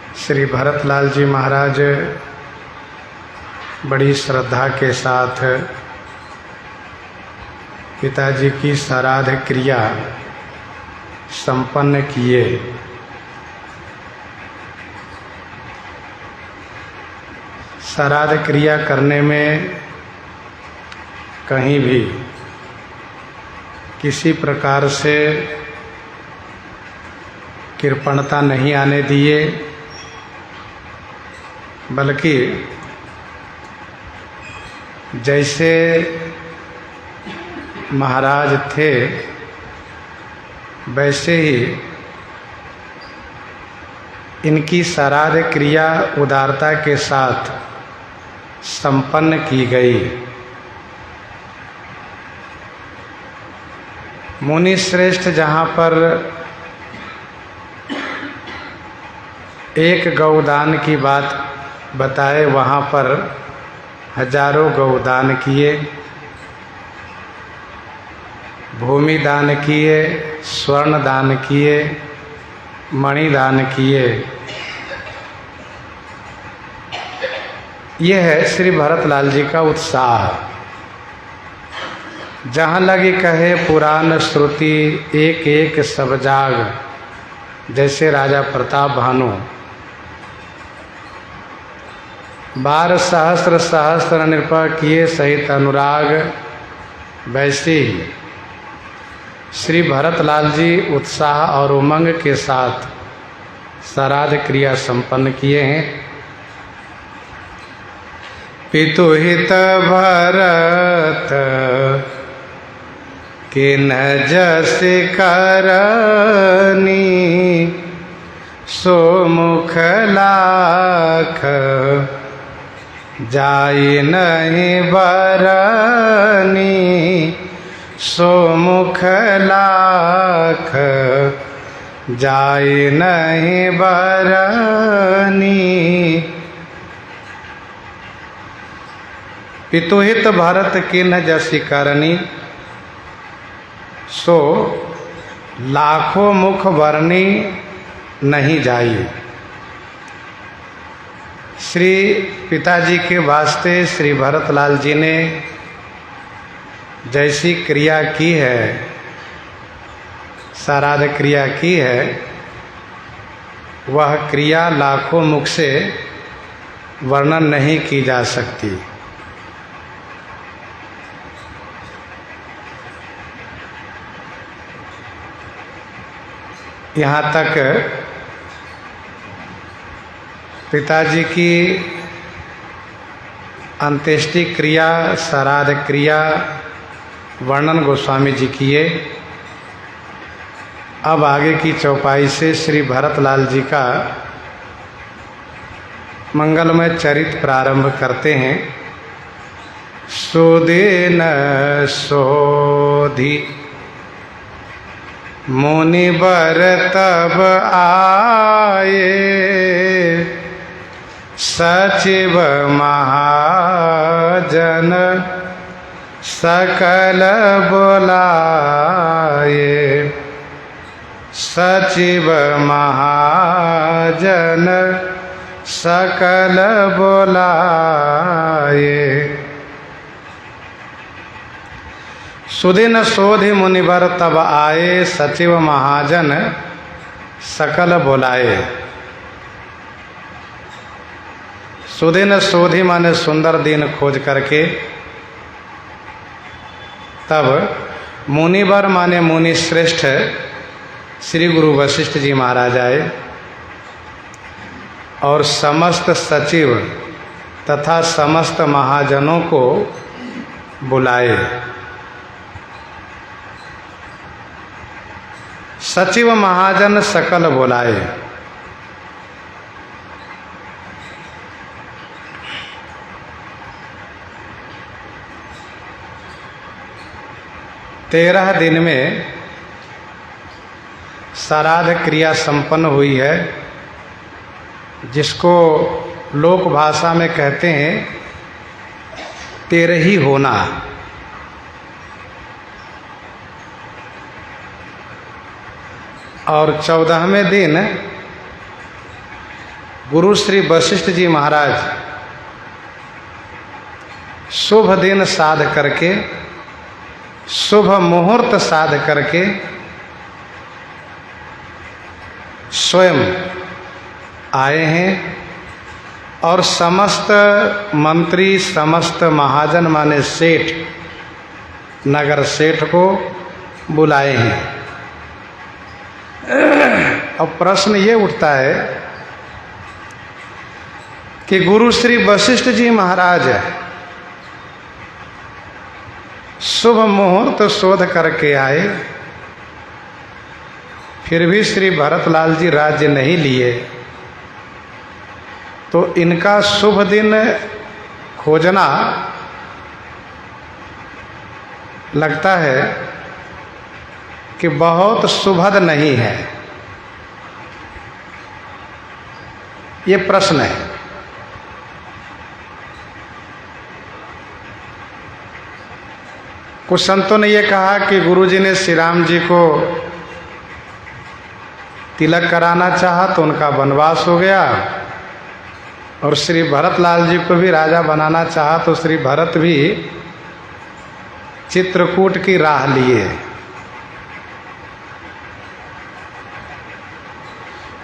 श्री भरतलाल जी महाराज बड़ी श्रद्धा के साथ पिताजी की श्राद्ध क्रिया संपन्न किए। श्राद्ध क्रिया करने में कहीं भी किसी प्रकार से कृपणता नहीं आने दिए, बल्कि जैसे महाराज थे वैसे ही इनकी श्राद्ध क्रिया उदारता के साथ संपन्न की गई। मुनि श्रेष्ठ जहाँ पर एक गौदान की बात बताए, वहाँ पर हजारों गौदान किए, भूमि दान किए, स्वर्ण दान किए, मणि दान किए। यह है श्री भरतलाल जी का उत्साह। जहाँ लगी कहे पुराण श्रुति, एक एक सब जाग, जैसे राजा प्रताप भानु। 12 सहस्र सहस्र नृप किए सहित अनुराग, वैसे ही श्री भरतलाल जी उत्साह और उमंग के साथ श्राद्ध क्रिया संपन्न किए हैं। पितुहित भरत के न जस करनी, सो मुख लाख जाई नहीं बरनी, सो मुख लाख जाई नहीं बरनी। पितुहित भरत किन्ह जसि करनी, सो लाखों मुख बरनी नहीं जाई। श्री पिताजी के वास्ते श्री भरतलाल जी ने जैसी क्रिया की है, श्राद्ध क्रिया की है, वह क्रिया लाखों मुख से वर्णन नहीं की जा सकती। यहाँ तक पिताजी की अंत्येष्टि क्रिया, श्राद्ध क्रिया वर्णन गोस्वामी जी किए। अब आगे की चौपाई से श्री भरतलाल जी का मंगलमय चरित्र प्रारंभ करते हैं। सुदिन सोधि मुनिवर तब आए, सचिव महाजन सकल बुलाए, सचिव महाजन सकल बुलाए। सुदिन सोधि मुनिवर तब आए, सचिव महाजन सकल बुलाए। सुदिन सोधि माने सुंदर दिन खोज करके, तब मुनिवर माने मुनि श्रेष्ठ श्री गुरु वशिष्ठ जी महाराज आए और समस्त सचिव तथा समस्त महाजनों को बुलाए। सचिव महाजन सकल बुलाए। तेरह दिन में श्राद्ध क्रिया संपन्न हुई है, जिसको लोक भाषा में कहते हैं तेरही होना। और 14वें दिन गुरु श्री वशिष्ठ जी महाराज शुभ दिन साध करके, शुभ मुहूर्त साध करके स्वयं आए हैं और समस्त मंत्री, समस्त महाजन माने सेठ, नगर सेठ को बुलाए हैं। अब प्रश्न ये उठता है कि गुरु श्री वशिष्ठ जी महाराज शुभ मुहूर्त शोध करके आए, फिर भी श्री भरतलाल जी राज्य नहीं लिए, तो इनका शुभ दिन खोजना लगता है कि बहुत सुभद नहीं है। ये प्रश्न है। कुछ संतों ने ये कहा कि गुरुजी ने श्री राम जी को तिलक कराना चाहा तो उनका वनवास हो गया, और श्री भरतलाल जी को भी राजा बनाना चाहा तो श्री भरत भी चित्रकूट की राह लिए।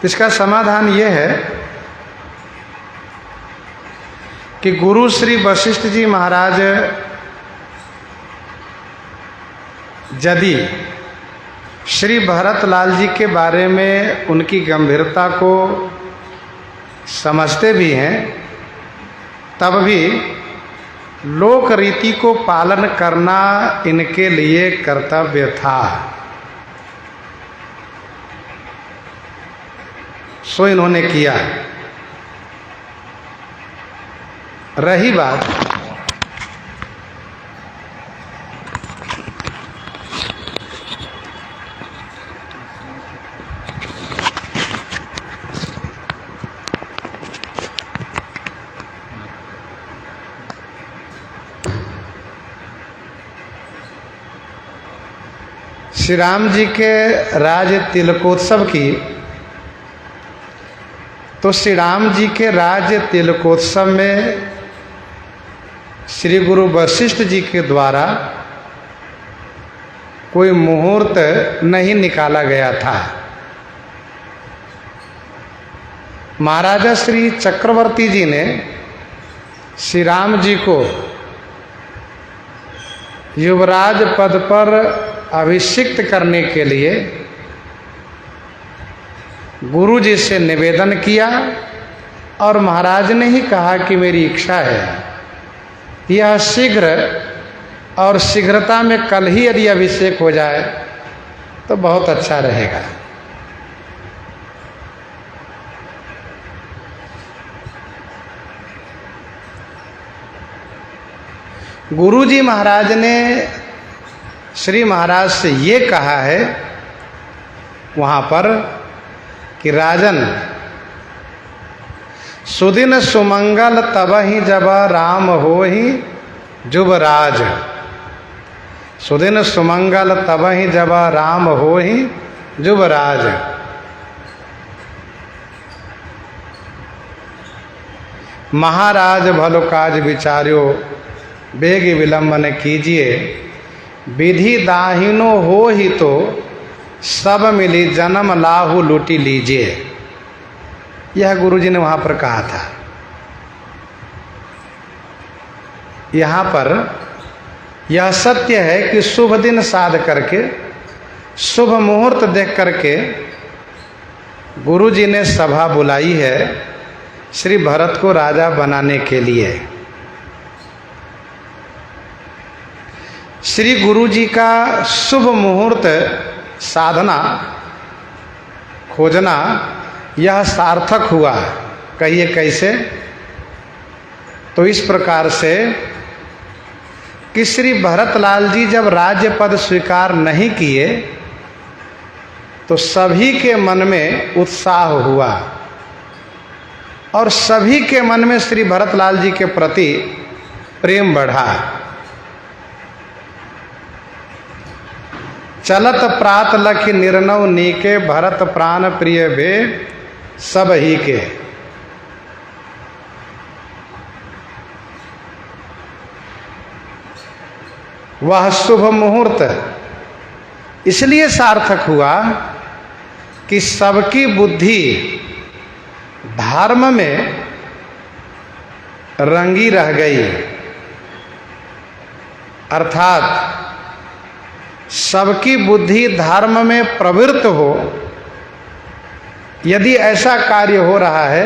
इसका समाधान ये है कि गुरु श्री वशिष्ठ जी महाराज यदि श्री भरतलाल जी के बारे में उनकी गंभीरता को समझते भी हैं, तब भी लोक रीति को पालन करना इनके लिए कर्तव्य था। सो इन्होंने किया। रही बात श्री राम जी के राज तिलकोत्सव की, तो श्री राम जी के राज तिलकोत्सव में श्री गुरु वशिष्ठ जी के द्वारा कोई मुहूर्त नहीं निकाला गया था। महाराजा श्री चक्रवर्ती जी ने श्री राम जी को युवराज पद पर अभिषिक्त करने के लिए गुरु जी से निवेदन किया, और महाराज ने ही कहा कि मेरी इच्छा है यह शीघ्र और शीघ्रता में कल ही यदि अभिषेक हो जाए तो बहुत अच्छा रहेगा। गुरु जी महाराज ने श्री महाराज से ये कहा है वहाँ पर कि राजन, सुदिन सुमंगल तबहि जब राम होहि जुबराज। सुदिन सुमंगल तबहि जब राम होहि जुबराज। महाराज भलो काज विचार्यो बेग विलंबन कीजिए। विधि दाहिनो हो ही तो सब मिली जन्म लाहु लूटी लीजिए। यह गुरुजी ने वहाँ पर कहा था। यहाँ पर यह सत्य है कि शुभ दिन साध करके, शुभ मुहूर्त देख करके गुरुजी ने सभा बुलाई है श्री भरत को राजा बनाने के लिए। श्री गुरु जी का शुभ मुहूर्त साधना खोजना यह सार्थक हुआ। कहिए कैसे? तो इस प्रकार से कि श्री भरतलाल जी जब राज्य पद स्वीकार नहीं किए तो सभी के मन में उत्साह हुआ और सभी के मन में श्री भरतलाल जी के प्रति प्रेम बढ़ा। चलत प्रात लखि निर्णव नीके भरत प्राण प्रिय भे सब ही के। वह शुभ मुहूर्त इसलिए सार्थक हुआ कि सबकी बुद्धि धर्म में रंगी रह गई, अर्थात सबकी बुद्धि धर्म में प्रवृत्त हो। यदि ऐसा कार्य हो रहा है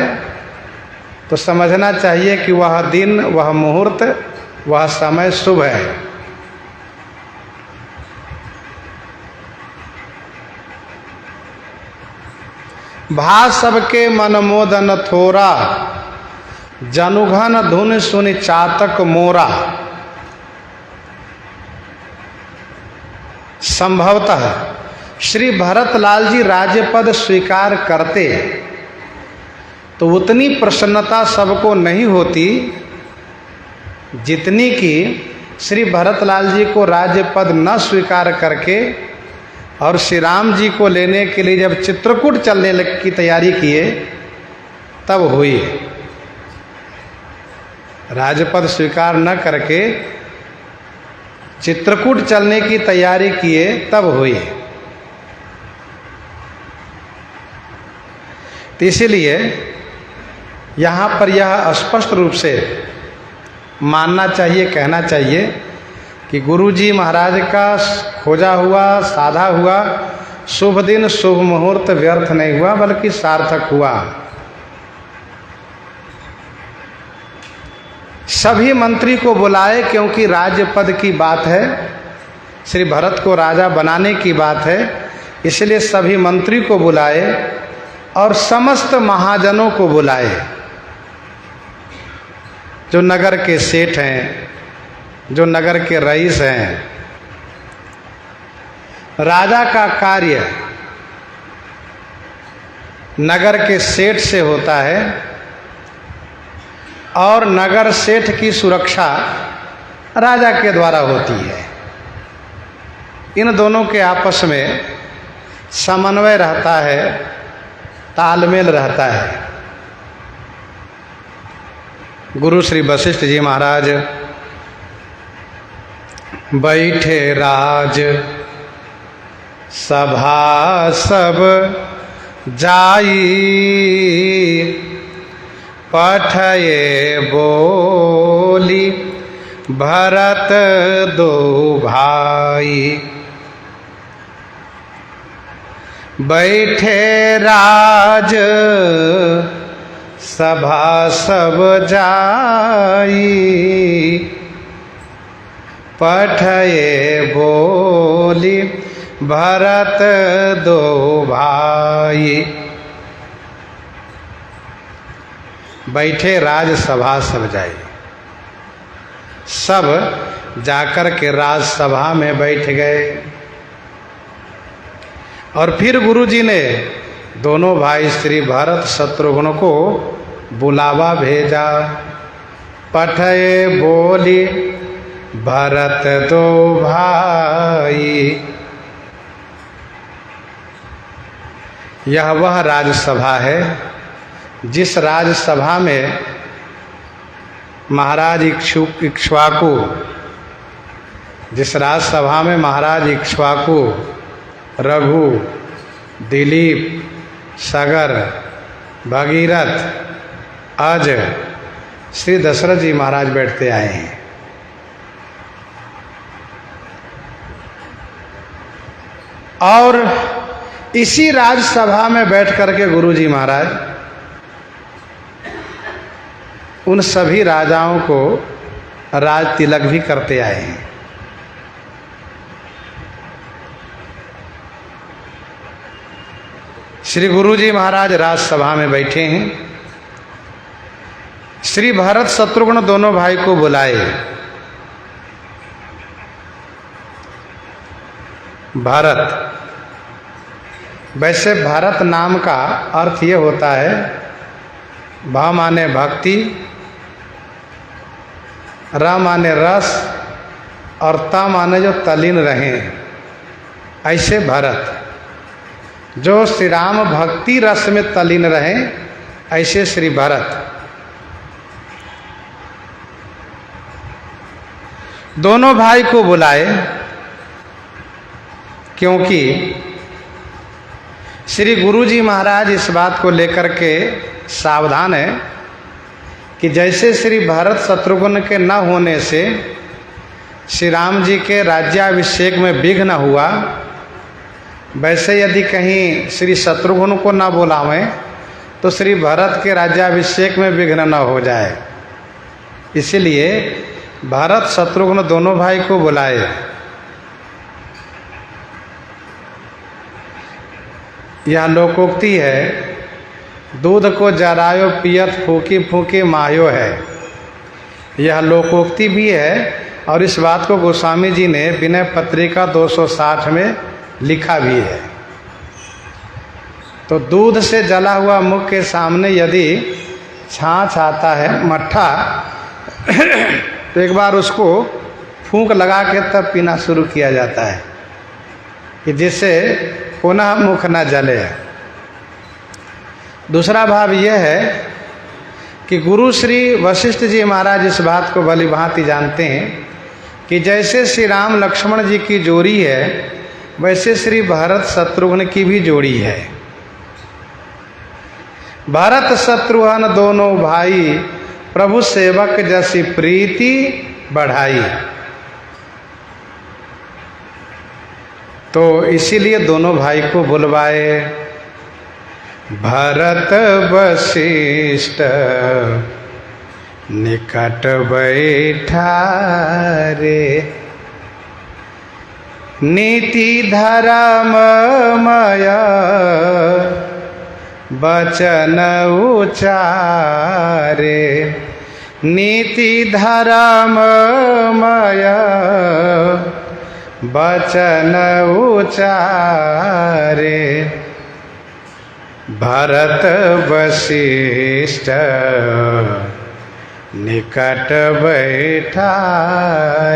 तो समझना चाहिए कि वह दिन, वह मुहूर्त, वह समय शुभ है। भा सबके मन मोदन थोरा, जनुघन धुन सुनि चातक मोरा। संभवतः श्री भरतलाल जी राज्यपद स्वीकार करते तो उतनी प्रसन्नता सबको नहीं होती जितनी कि श्री भरतलाल जी को राज्यपद न स्वीकार करके और श्री राम जी को लेने के लिए जब चित्रकूट चलने की तैयारी किए तब हुई। राज्यपद स्वीकार न करके चित्रकूट चलने की तैयारी किए तब हुई। तो इसीलिए यहाँ पर यह स्पष्ट रूप से मानना चाहिए, कहना चाहिए कि गुरु जी महाराज का खोजा हुआ, साधा हुआ शुभ दिन, शुभ मुहूर्त व्यर्थ नहीं हुआ बल्कि सार्थक हुआ। सभी मंत्री को बुलाए क्योंकि राज्य पद की बात है, श्री भरत को राजा बनाने की बात है, इसलिए सभी मंत्री को बुलाए और समस्त महाजनों को बुलाए। जो नगर के सेठ हैं, जो नगर के रईस हैं। राजा का कार्य नगर के सेठ से होता है और नगर सेठ की सुरक्षा राजा के द्वारा होती है। इन दोनों के आपस में समन्वय रहता है, तालमेल रहता है। गुरु श्री वशिष्ठ जी महाराज बैठे राज सभा सब जाई, पठये बोली भरत दो भाई। बैठे राज सभा सब जाई, पठये बोली भरत दो भाई। बैठे राजसभा सब जाए, सब जाकर के राजसभा में बैठ गए। और फिर गुरु जी ने दोनों भाई श्री भरत शत्रुघ्न को बुलावा भेजा। पठये बोली भरत दो भाई। यह वह राजसभा है जिस राजसभा में महाराज इक्ष्वाकु, जिस राजसभा में महाराज इक्ष्वाकु, रघु, दिलीप, सगर, भगीरथ, अज, श्री दशरथ जी महाराज बैठते आए हैं। और इसी राजसभा में बैठ करके गुरु जी महाराज उन सभी राजाओं को राज तिलक भी करते आए हैं। श्री गुरु जी महाराज राजसभा में बैठे हैं। श्री भरत शत्रुघ्न दोनों भाई को बुलाए। भारत, वैसे भारत नाम का अर्थ ये होता है, भा माने भक्ति, र माने रस और ता माने जो तलीन रहें, ऐसे भरत जो श्री राम भक्ति रस में तलीन रहें, ऐसे श्री भरत। दोनों भाई को बुलाए, क्योंकि श्री गुरु जी महाराज इस बात को लेकर के सावधान है कि जैसे श्री भरत शत्रुघ्न के न होने से श्री राम जी के राज्याभिषेक में विघ्न हुआ, वैसे यदि कहीं श्री शत्रुघ्न को न बुलावें तो श्री भरत के राज्याभिषेक में विघ्न न हो जाए। इसीलिए भरत शत्रुघ्न दोनों भाई को बुलाए। यह लोकोक्ति है, दूध को जरायो पियत फूकी फूकी मायो है। यह लोकोक्ति भी है और इस बात को गोस्वामी जी ने विनय पत्रिका 260 में लिखा भी है। तो दूध से जला हुआ मुख के सामने यदि छाछ आता है, मट्ठा, तो एक बार उसको फूंक लगा के तब पीना शुरू किया जाता है कि जिससे पुनः मुख न जले। दूसरा भाव यह है कि गुरु श्री वशिष्ठ जी महाराज इस बात को भली भांति जानते हैं कि जैसे श्री राम लक्ष्मण जी की जोड़ी है वैसे श्री भरत शत्रुघ्न की भी जोड़ी है। भरत शत्रुघ्न दोनों भाई प्रभु सेवक जैसी प्रीति बढ़ाई। तो इसीलिए दोनों भाई को बुलवाए। भरत वशिष्ठ निकट बैठा रे, नीति धर्ममय बचन उचारे, नीति धर्ममय बचन उचारे, भरत वशिष्ठ निकट बैठा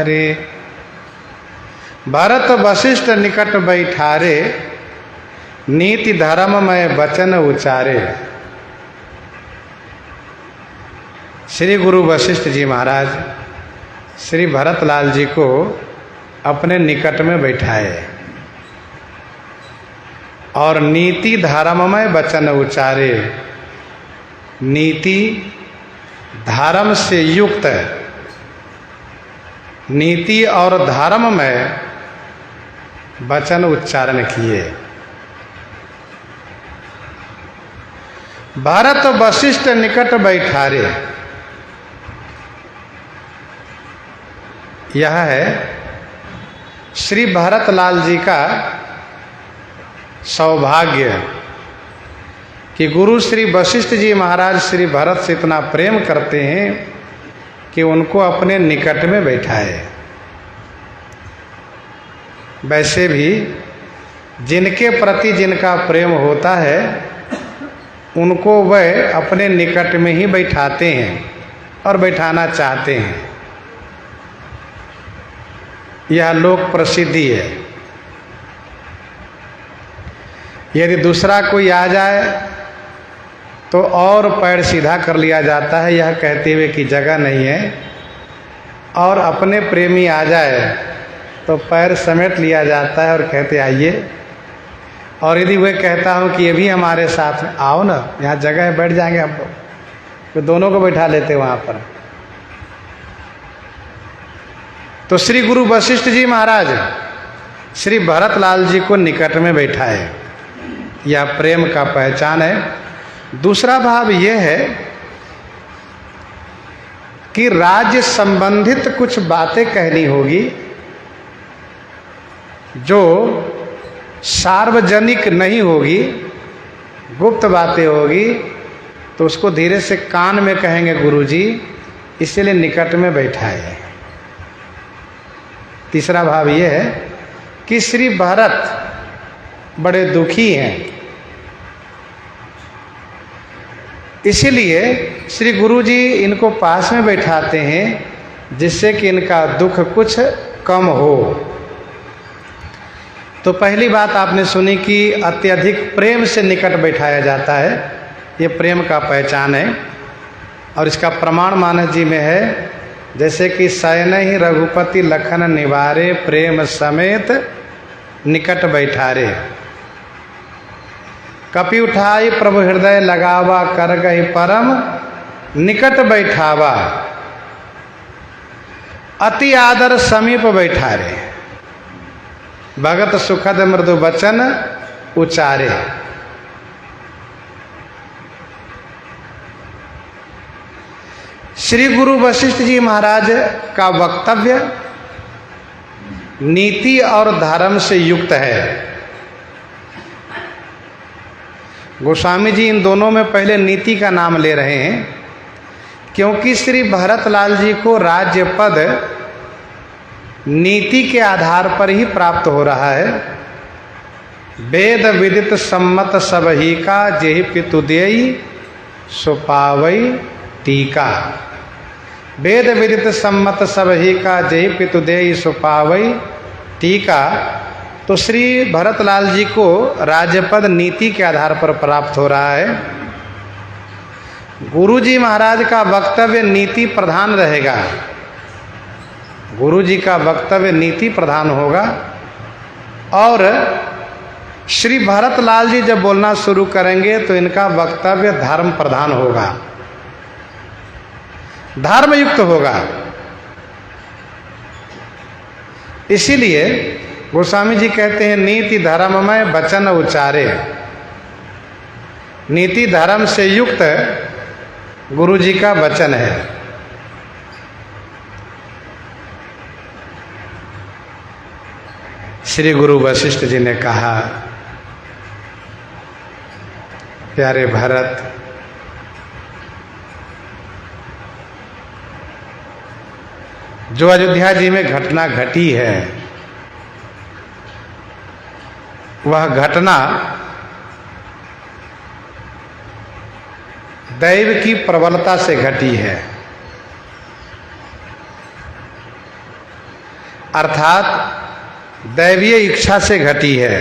रे। भरत वशिष्ठ निकट बैठारे, नीति धर्ममय वचन उचारे। श्री गुरु वशिष्ठ जी महाराज श्री भरतलाल जी को अपने निकट में बैठाए और नीति धर्ममय वचन उचारे। नीति धर्म से युक्त, नीति और धर्म में वचन उच्चारण किए। भरत वशिष्ठ निकट बैठारे, यह है श्री भरतलाल जी का सौभाग्य कि गुरु श्री वशिष्ठ जी महाराज श्री भरत से इतना प्रेम करते हैं कि उनको अपने निकट में बैठाए। वैसे भी जिनके प्रति जिनका प्रेम होता है उनको वह अपने निकट में ही बैठाते हैं और बैठाना चाहते हैं। यह लोक प्रसिद्धि है। यदि दूसरा कोई आ जाए तो और पैर सीधा कर लिया जाता है, यह कहते हुए कि जगह नहीं है, और अपने प्रेमी आ जाए तो पैर समेट लिया जाता है और कहते आइए। और यदि वह कहता हूँ कि ये भी हमारे साथ आओ ना, यहाँ जगह है, बैठ जाएंगे हम लोग, तो दोनों को बैठा लेते वहाँ पर। तो श्री गुरु वशिष्ठ जी महाराज श्री भरतलाल जी को निकट में बैठाए। यह प्रेम का पहचान है। दूसरा भाव यह है कि राज्य संबंधित कुछ बातें कहनी होगी जो सार्वजनिक नहीं होगी, गुप्त बातें होगी, तो उसको धीरे से कान में कहेंगे गुरुजी, इसीलिए निकट में बैठाए। तीसरा भाव यह है कि श्री भरत बड़े दुखी हैं, इसीलिए श्री गुरुजी इनको पास में बैठाते हैं जिससे कि इनका दुख कुछ कम हो। तो पहली बात आपने सुनी कि अत्यधिक प्रेम से निकट बैठाया जाता है, ये प्रेम का पहचान है। और इसका प्रमाण मानस जी में है जैसे कि शयन ही रघुपति लखन निवारे, प्रेम समेत निकट बैठारे। कपि उठाई प्रभु हृदय लगावा, कर गहि परम निकट बैठावा। अति आदर समीप बैठारे, भगत सुखद मृदु वचन उचारे। श्री गुरु वशिष्ठ जी महाराज का वक्तव्य नीति और धर्म से युक्त है। गोस्वामी जी इन दोनों में पहले नीति का नाम ले रहे हैं, क्योंकि श्री भरतलाल जी को राज्य पद नीति के आधार पर ही प्राप्त हो रहा है। वेद विदित सम्मत सब ही का, जेहि पितु देई सो पावई टीका। वेद विदित सम्मत सब ही का, जेहि पितु देई सो पावई टीका। तो श्री भरतलाल जी को राज्यपद नीति के आधार पर प्राप्त हो रहा है। गुरु जी महाराज का वक्तव्य नीति प्रधान रहेगा, गुरु जी का वक्तव्य नीति प्रधान होगा। और श्री भरतलाल जी जब बोलना शुरू करेंगे तो इनका वक्तव्य धर्म प्रधान होगा, धर्म युक्त होगा। इसीलिए गोस्वामी जी कहते हैं नीति धर्ममय वचन उचारे। नीति धर्म से युक्त गुरु जी का वचन है। श्री गुरु वशिष्ठ जी ने कहा, प्यारे भरत, जो अयोध्या जी में घटना घटी है वह घटना दैव की प्रबलता से घटी है, अर्थात दैवीय इच्छा से घटी है।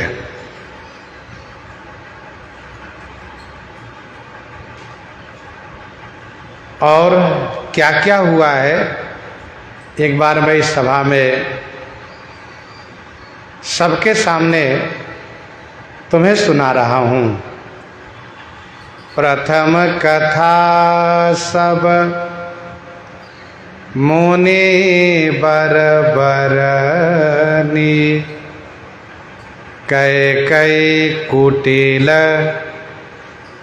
और क्या क्या हुआ है एक बार मैं इस सभा में सबके सामने तुम्हें सुना रहा हूँ। प्रथम कथा सब मुनि बर बरनी, कैकई कुटिल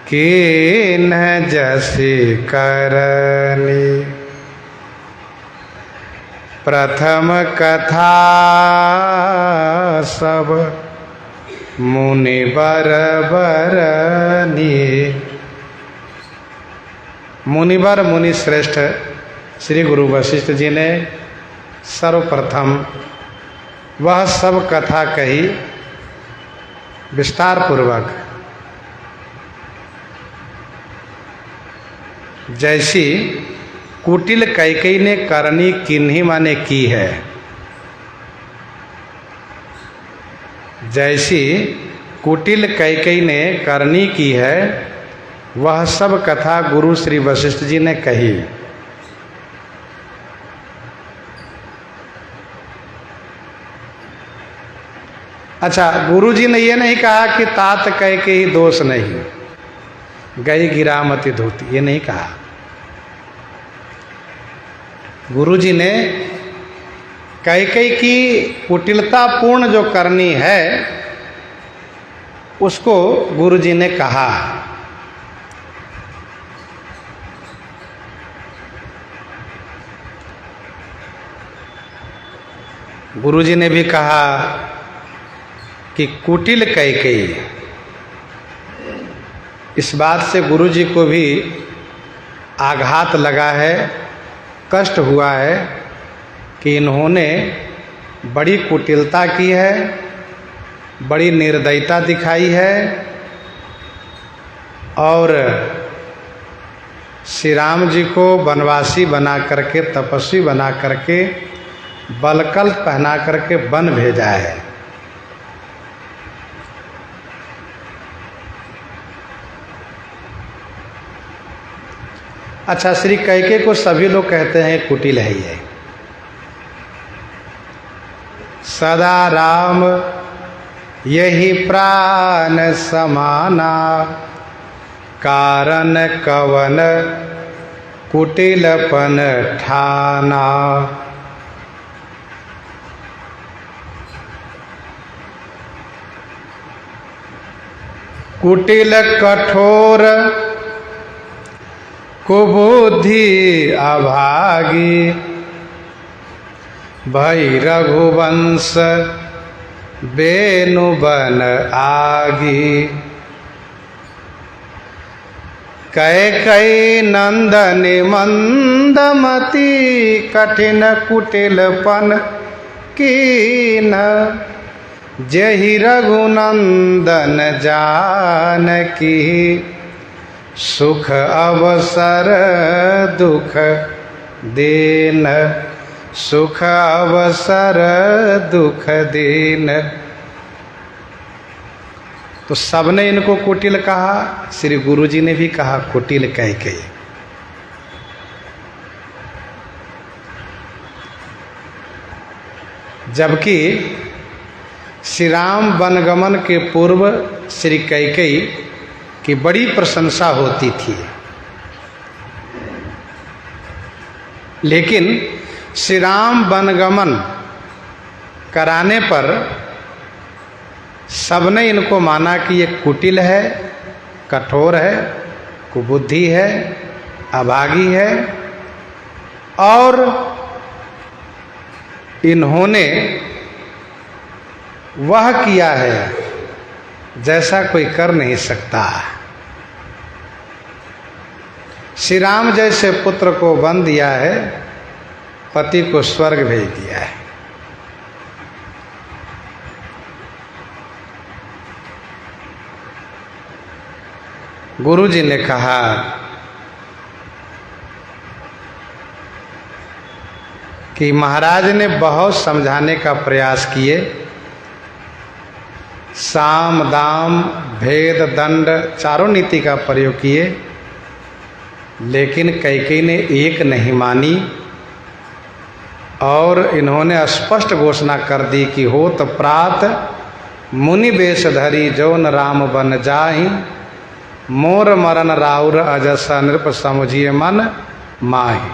कीन जसि करनी। प्रथम कथा सब मुनि बर बरनी। मुनिवर मुनि श्रेष्ठ श्री गुरु वशिष्ठ जी ने सर्वप्रथम वह सब कथा कही विस्तार पूर्वक, जैसी कुटिल कैकेयी ने करनी किन्हीं माने की है। जैसी कुटिल कैकेयी ने करनी की है वह सब कथा गुरु श्री वशिष्ठ जी ने कही। अच्छा, गुरु जी ने ये नहीं कहा कि तात कैकेयी दोष नहीं, गई गिरामती धोती, ये नहीं कहा। गुरु जी ने कैकेयी की कुटिलतापूर्ण जो करनी है उसको गुरु जी ने कहा। गुरु जी ने भी कहा कि कुटिल कैकेयी। इस बात से गुरु जी को भी आघात लगा है, कष्ट हुआ है कि इन्होंने बड़ी कुटिलता की है, बड़ी निर्दयता दिखाई है और श्री राम जी को वनवासी बना करके, तपस्वी बना करके, बलकल पहना करके वन भेजा है। अच्छा, श्री कैकेयी को सभी लोग कहते हैं कुटिल है ये। सदा राम यही प्राण समाना, कारण कवन कुटिलपन ठाना। कुटिल कठोर कुबुद्धि अभागी, भई रघुवंश बेनु बन आगी। कैकेयी नंदनी मंदमती, कठिन कुटिलपन कीन। जेहि रघुनंदन जानकी, सुख अवसर दुख दीन। सुख अवसर दुख दीन। तो सबने इनको कुटिल कहा, श्री गुरु जी ने भी कहा कुटिल कैकेयी। जबकि श्री राम वनगमन के पूर्व श्री कैकेयी की बड़ी प्रशंसा होती थी, लेकिन श्री राम वनगमन कराने पर सबने इनको माना कि ये कुटिल है, कठोर है, कुबुद्धि है, अभागी है, और इन्होंने वह किया है जैसा कोई कर नहीं सकता। श्री राम जैसे पुत्र को वन दिया है, पति को स्वर्ग भेज दिया है। गुरु जी ने कहा कि महाराज ने बहुत समझाने का प्रयास किए, साम दाम भेद दंड चारों नीति का प्रयोग किए, लेकिन कैकेयी ने एक नहीं मानी और इन्होंने स्पष्ट घोषणा कर दी कि होत प्रात मुनि वेश धरी, जौन राम बन जाहि। मोर मरण राउर अजसा, नृप समुझिए मन माहि।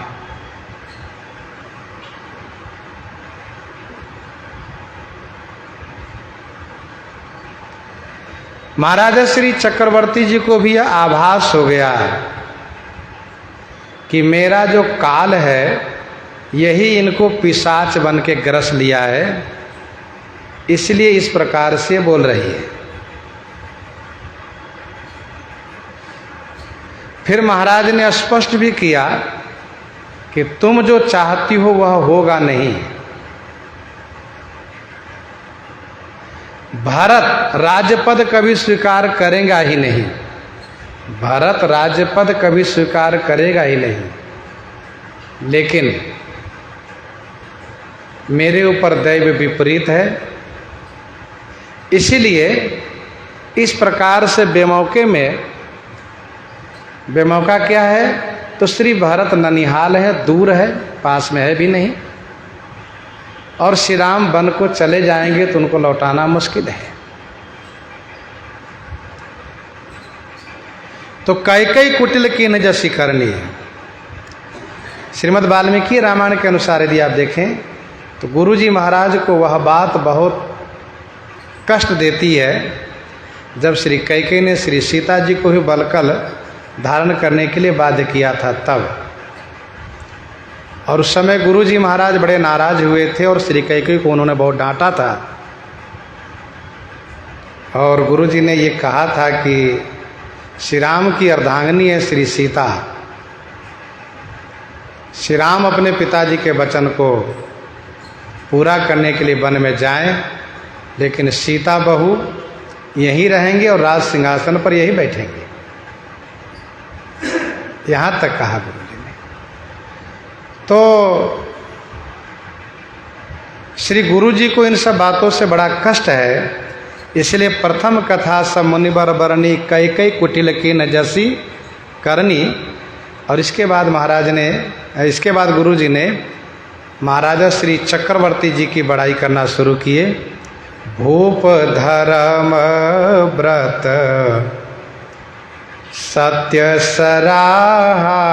महाराज श्री चक्रवर्ती जी को भी यह आभास हो गया कि मेरा जो काल है यही इनको पिशाच बन के ग्रस लिया है, इसलिए इस प्रकार से बोल रही है। फिर महाराज ने स्पष्ट भी किया कि तुम जो चाहती हो वह होगा नहीं। भरत राज्यपद कभी स्वीकार करेगा ही नहीं। भरत राज्यपद कभी स्वीकार करेगा ही नहीं, लेकिन मेरे ऊपर दैव विपरीत है, इसीलिए इस प्रकार से बेमौके में, बेमौका क्या है तो श्री भरत ननिहाल है, दूर है, पास में है भी नहीं, और श्री राम वन को चले जाएंगे तो उनको लौटाना मुश्किल है। तो कैकेयी कुटिल की नजसी करनी है। श्रीमद् वाल्मीकि रामायण के अनुसार यदि आप देखें तो गुरु जी महाराज को वह बात बहुत कष्ट देती है जब श्री कैकेयी ने श्री सीता जी को भी बलकल धारण करने के लिए बाध्य किया था तब। और उस समय गुरु जी महाराज बड़े नाराज हुए थे और श्री कैकेयी को उन्होंने बहुत डांटा था। और गुरु जी ने ये कहा था कि श्री राम की अर्धांगिनी है श्री सीता। श्री राम अपने पिताजी के वचन को पूरा करने के लिए वन में जाएं, लेकिन सीता बहू यहीं रहेंगे और राज सिंहासन पर यहीं बैठेंगे। यहाँ तक कहा गुरु जी ने। तो श्री गुरु जी को इन सब बातों से बड़ा कष्ट है, इसलिए प्रथम कथा सब मुनिवर बरनी कैकेयी कुटिल की नजसी करनी। और इसके बाद गुरु जी ने महाराजा श्री चक्रवर्ती जी की बड़ाई करना शुरू किए। भूप धर्म व्रत सत्य सराहा,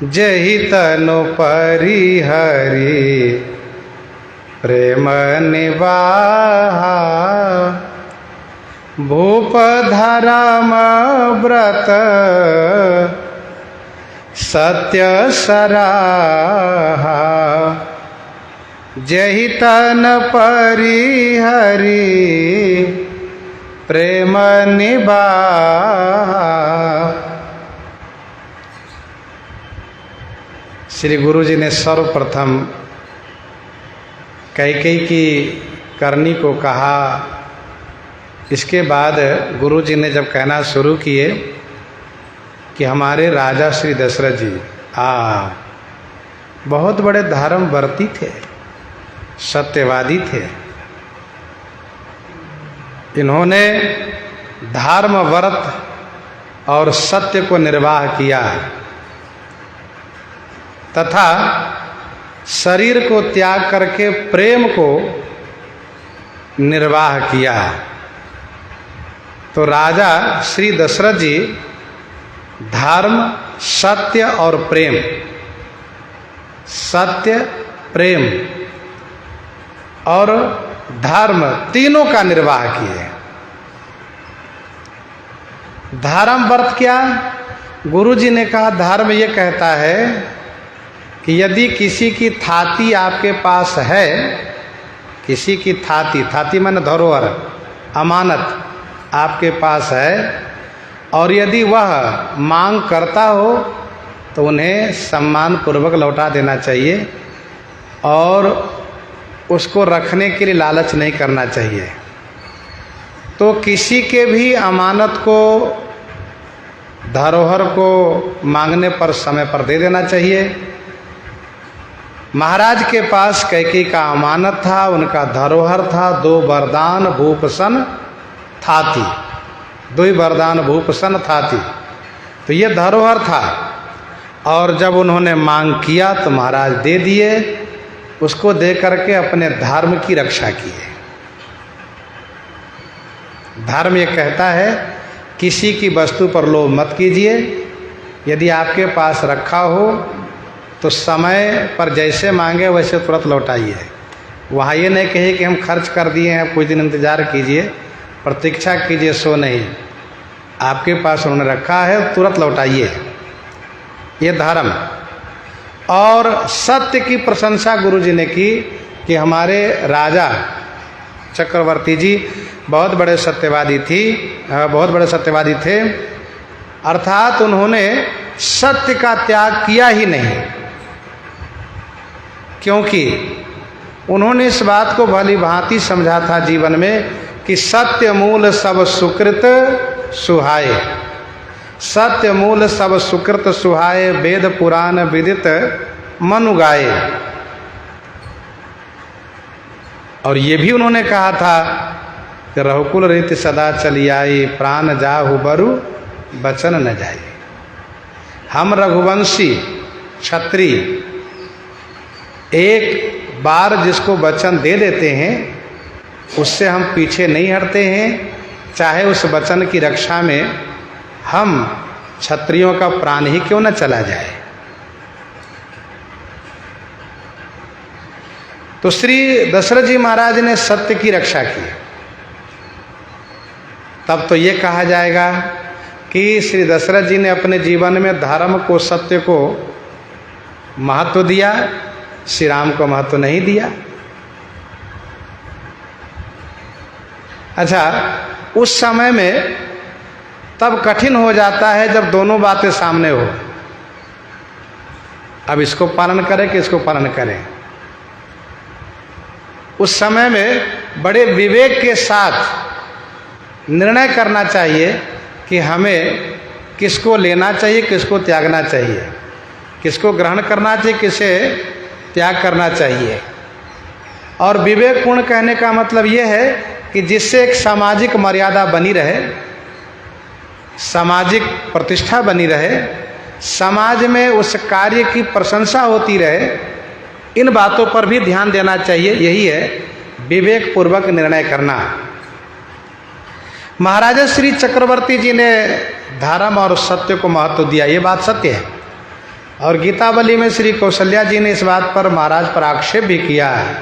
जहि तनु परिहरि प्रेम निवाहा। भूप धर्म व्रत सत्य सराहा, जहि तन परिहरि प्रेम निवाहा। श्री गुरु जी ने सर्वप्रथम कैकेयी की करनी को कहा। इसके बाद गुरु जी ने जब कहना शुरू किए कि हमारे राजा श्री दशरथ जी बहुत बड़े धर्मवर्ती थे, सत्यवादी थे। इन्होंने धर्म व्रत और सत्य को निर्वाह किया तथा शरीर को त्याग करके प्रेम को निर्वाह किया। तो राजा श्री दशरथ जी धर्म, सत्य और प्रेम, सत्य, प्रेम और धर्म तीनों का निर्वाह किए। धर्म व्रत क्या? गुरु जी ने कहा धर्म ये कहता है कि यदि किसी की थाती आपके पास है, किसी की थाती माने धरोहर, अमानत आपके पास है, और यदि वह मांग करता हो तो उन्हें सम्मान पूर्वक लौटा देना चाहिए और उसको रखने के लिए लालच नहीं करना चाहिए। तो किसी के भी अमानत को, धरोहर को मांगने पर समय पर दे देना चाहिए। महाराज के पास कैकेयी का अमानत था, उनका धरोहर था 2 वरदान भूषण थाती, 2 वरदान भूषण थाती। तो ये धरोहर था और जब उन्होंने मांग किया तो महाराज दे दिए। उसको दे करके अपने धर्म की रक्षा किए। धर्म ये कहता है किसी की वस्तु पर लोभ मत कीजिए। यदि आपके पास रखा हो तो समय पर जैसे मांगे वैसे तुरंत लौटाइए। वहाँ ये नहीं कहे कि हम खर्च कर दिए हैं, कुछ दिन इंतज़ार कीजिए, प्रतीक्षा कीजिए, सो नहीं। आपके पास उन्होंने रखा है, तुरंत लौटाइए। ये धर्म। और सत्य की प्रशंसा गुरु जी ने की कि हमारे राजा चक्रवर्ती जी बहुत बड़े सत्यवादी थे। अर्थात उन्होंने सत्य का त्याग किया ही नहीं, क्योंकि उन्होंने इस बात को भली भांति समझा था जीवन में कि सत्य मूल सब सुकृत सुहाए, सत्य मूल सब सुकृत सुहाए, वेद पुराण विदित मनु गाए। और ये भी उन्होंने कहा था कि रघुकुल रीति सदा चली आई, प्राण जाहु बरु बचन न जाए। हम रघुवंशी क्षत्रिय एक बार जिसको वचन दे देते हैं उससे हम पीछे नहीं हटते हैं, चाहे उस वचन की रक्षा में हम क्षत्रियों का प्राण ही क्यों न चला जाए। तो श्री दशरथ जी महाराज ने सत्य की रक्षा की। तब तो ये कहा जाएगा कि श्री दशरथ जी ने अपने जीवन में धर्म को, सत्य को महत्व दिया, श्री राम को महत्व नहीं दिया। अच्छा, उस समय में तब कठिन हो जाता है जब दोनों बातें सामने हो। अब इसको पालन करें कि इसको पालन करें। उस समय में बड़े विवेक के साथ निर्णय करना चाहिए कि हमें किसको लेना चाहिए, किसको त्यागना चाहिए, किसको ग्रहण करना चाहिए, किसे त्याग करना चाहिए। और विवेकपूर्ण कहने का मतलब ये है कि जिससे एक सामाजिक मर्यादा बनी रहे, सामाजिक प्रतिष्ठा बनी रहे, समाज में उस कार्य की प्रशंसा होती रहे, इन बातों पर भी ध्यान देना चाहिए। यही है विवेक पूर्वक निर्णय करना। महाराजा श्री चक्रवर्ती जी ने धर्म और सत्य को महत्व दिया, ये बात सत्य है। और गीतावली में श्री कौशल्या जी ने इस बात पर महाराज पर आक्षेप भी किया है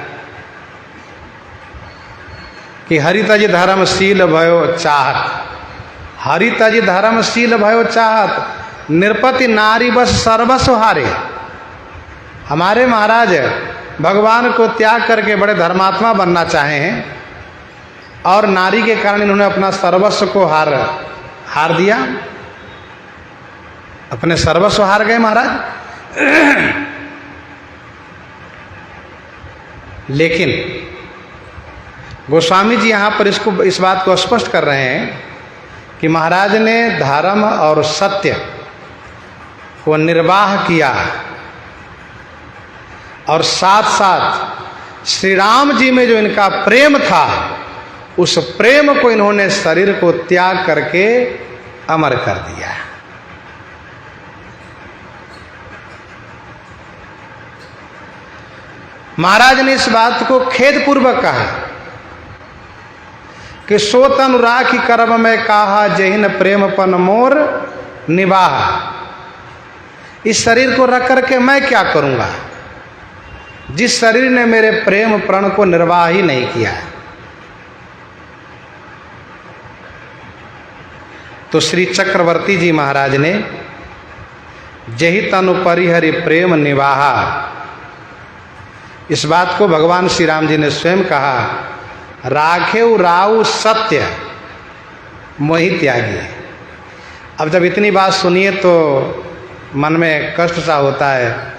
कि हरितज धर्मशील भयो चाहत, हरितज धर्मशील भयो चाहत, निरपति नारी बस सर्वस्व हारे। हमारे महाराज भगवान को त्याग करके बड़े धर्मात्मा बनना चाहे हैं और नारी के कारण इन्होंने अपना सर्वस्व को हार दिया, अपने सर्वस्व हार गए महाराज। लेकिन गोस्वामी जी यहाँ पर इस बात को स्पष्ट कर रहे हैं कि महाराज ने धर्म और सत्य को निर्वाह किया और साथ साथ श्री राम जी में जो इनका प्रेम था, उस प्रेम को इन्होंने शरीर को त्याग करके अमर कर दिया। महाराज ने इस बात को खेदपूर्वक कहा कि सो तनु राखी करब में कहा जहिन प्रेम पन मोर निवाह। इस शरीर को रख करके मैं क्या करूंगा जिस शरीर ने मेरे प्रेम प्रण को निर्वाह ही नहीं किया। तो श्री चक्रवर्ती जी महाराज ने जहि तनु परिहरि प्रेम निवाहा, इस बात को भगवान श्री राम जी ने स्वयं कहा, राखेउ राउ सत्य मोहि त्यागी। अब जब इतनी बात सुनिए तो मन में कष्ट सा होता है।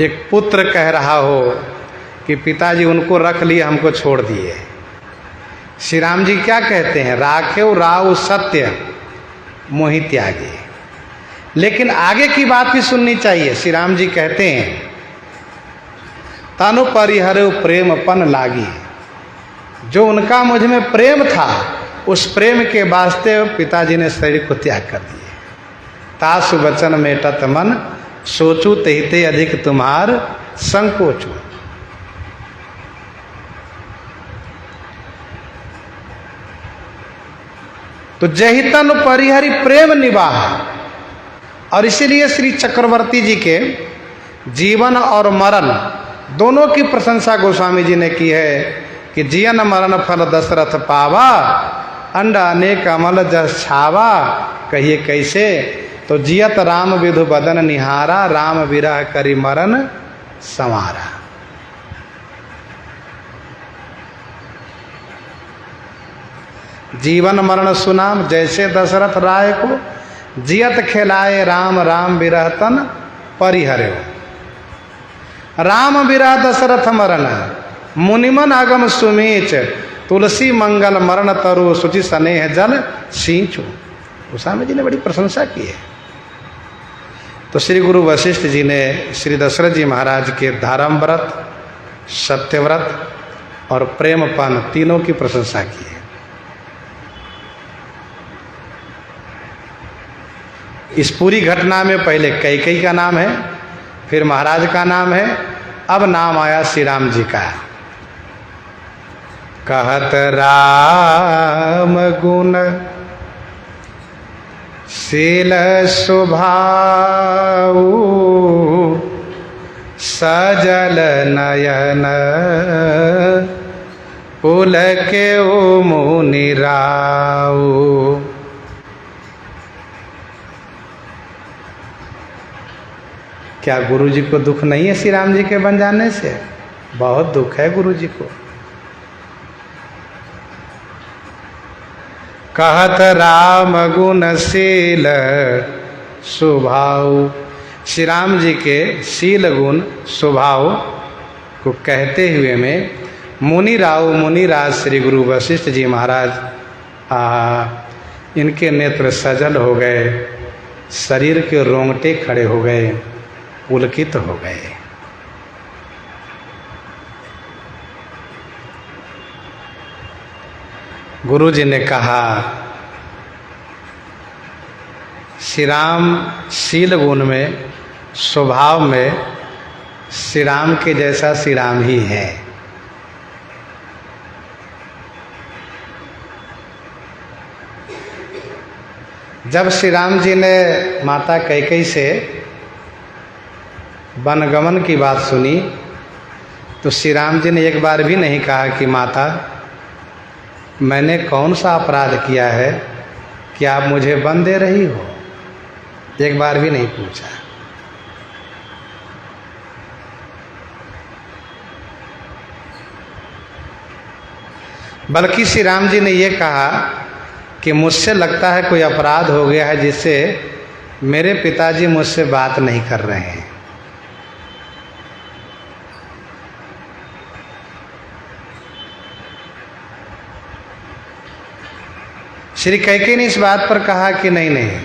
एक पुत्र कह रहा हो कि पिताजी उनको रख लिए, हमको छोड़ दिए। श्री राम जी क्या कहते हैं, राखेउ राउ सत्य मोहि त्यागी। लेकिन आगे की बात भी सुननी चाहिए। श्री राम जी कहते हैं, तनु परिहरउ प्रेम पन लागी। जो उनका मुझ में प्रेम था, उस प्रेम के वास्ते पिताजी ने शरीर को त्याग कर दिए। तासु वचन मेटत मन, सोचू तहिते अधिक तुम्हार संकोचू। तो जहितन परिहरि प्रेम निवाह। और इसीलिए श्री चक्रवर्ती जी के जीवन और मरण दोनों की प्रशंसा गोस्वामी जी ने की है कि जियन मरण फल दशरथ पावा, अंडा अनेक अमल जस छावा। कहिए कैसे, तो जियत राम विधु बदन निहारा, राम विरह करी मरण संवारा। जीवन मरण सुनाम जैसे दशरथ राय को, जियत खिलाए राम राम विरह तन परिहरे। राम विरह दशरथ मरण, मुनिमन आगम सुमीच, तुलसी मंगल मरण तरु, सुचि स्नेह जल सींचो। गोस्वामी जी ने बड़ी प्रशंसा की है। तो श्री गुरु वशिष्ठ जी ने श्री दशरथ जी महाराज के धर्म व्रत, सत्यव्रत और प्रेमपन तीनों की प्रशंसा की है। इस पूरी घटना में पहले कैकेयी का नाम है, फिर महाराज का नाम है, अब नाम आया श्री राम जी का। कहत राम गुण शील स्वभाव, सजल नयन पुलके मुनि राव। क्या गुरु जी को दुख नहीं है श्री राम जी के बन जाने से? बहुत दुख है गुरु जी को। कहत राम गुणशील स्वभाव। श्री राम जी के शील गुण स्वभाव को कहते हुए में मुनिराज श्री गुरु वशिष्ठ जी महाराज इनके नेत्र सजल हो गए, शरीर के रोंगटे खड़े हो गए, पुलकित हो गए। गुरु जी ने कहा श्री राम शील गुण में, स्वभाव में श्री राम के जैसा श्री राम ही है। जब श्री राम जी ने माता कैकेयी से वनगमन की बात सुनी तो श्री राम जी ने एक बार भी नहीं कहा कि माता मैंने कौन सा अपराध किया है कि आप मुझे वन दे रही हो, एक बार भी नहीं पूछा। बल्कि श्री राम जी ने ये कहा कि मुझसे लगता है कोई अपराध हो गया है जिससे मेरे पिताजी मुझसे बात नहीं कर रहे हैं। श्री कैकेयी ने इस बात पर कहा कि नहीं नहीं,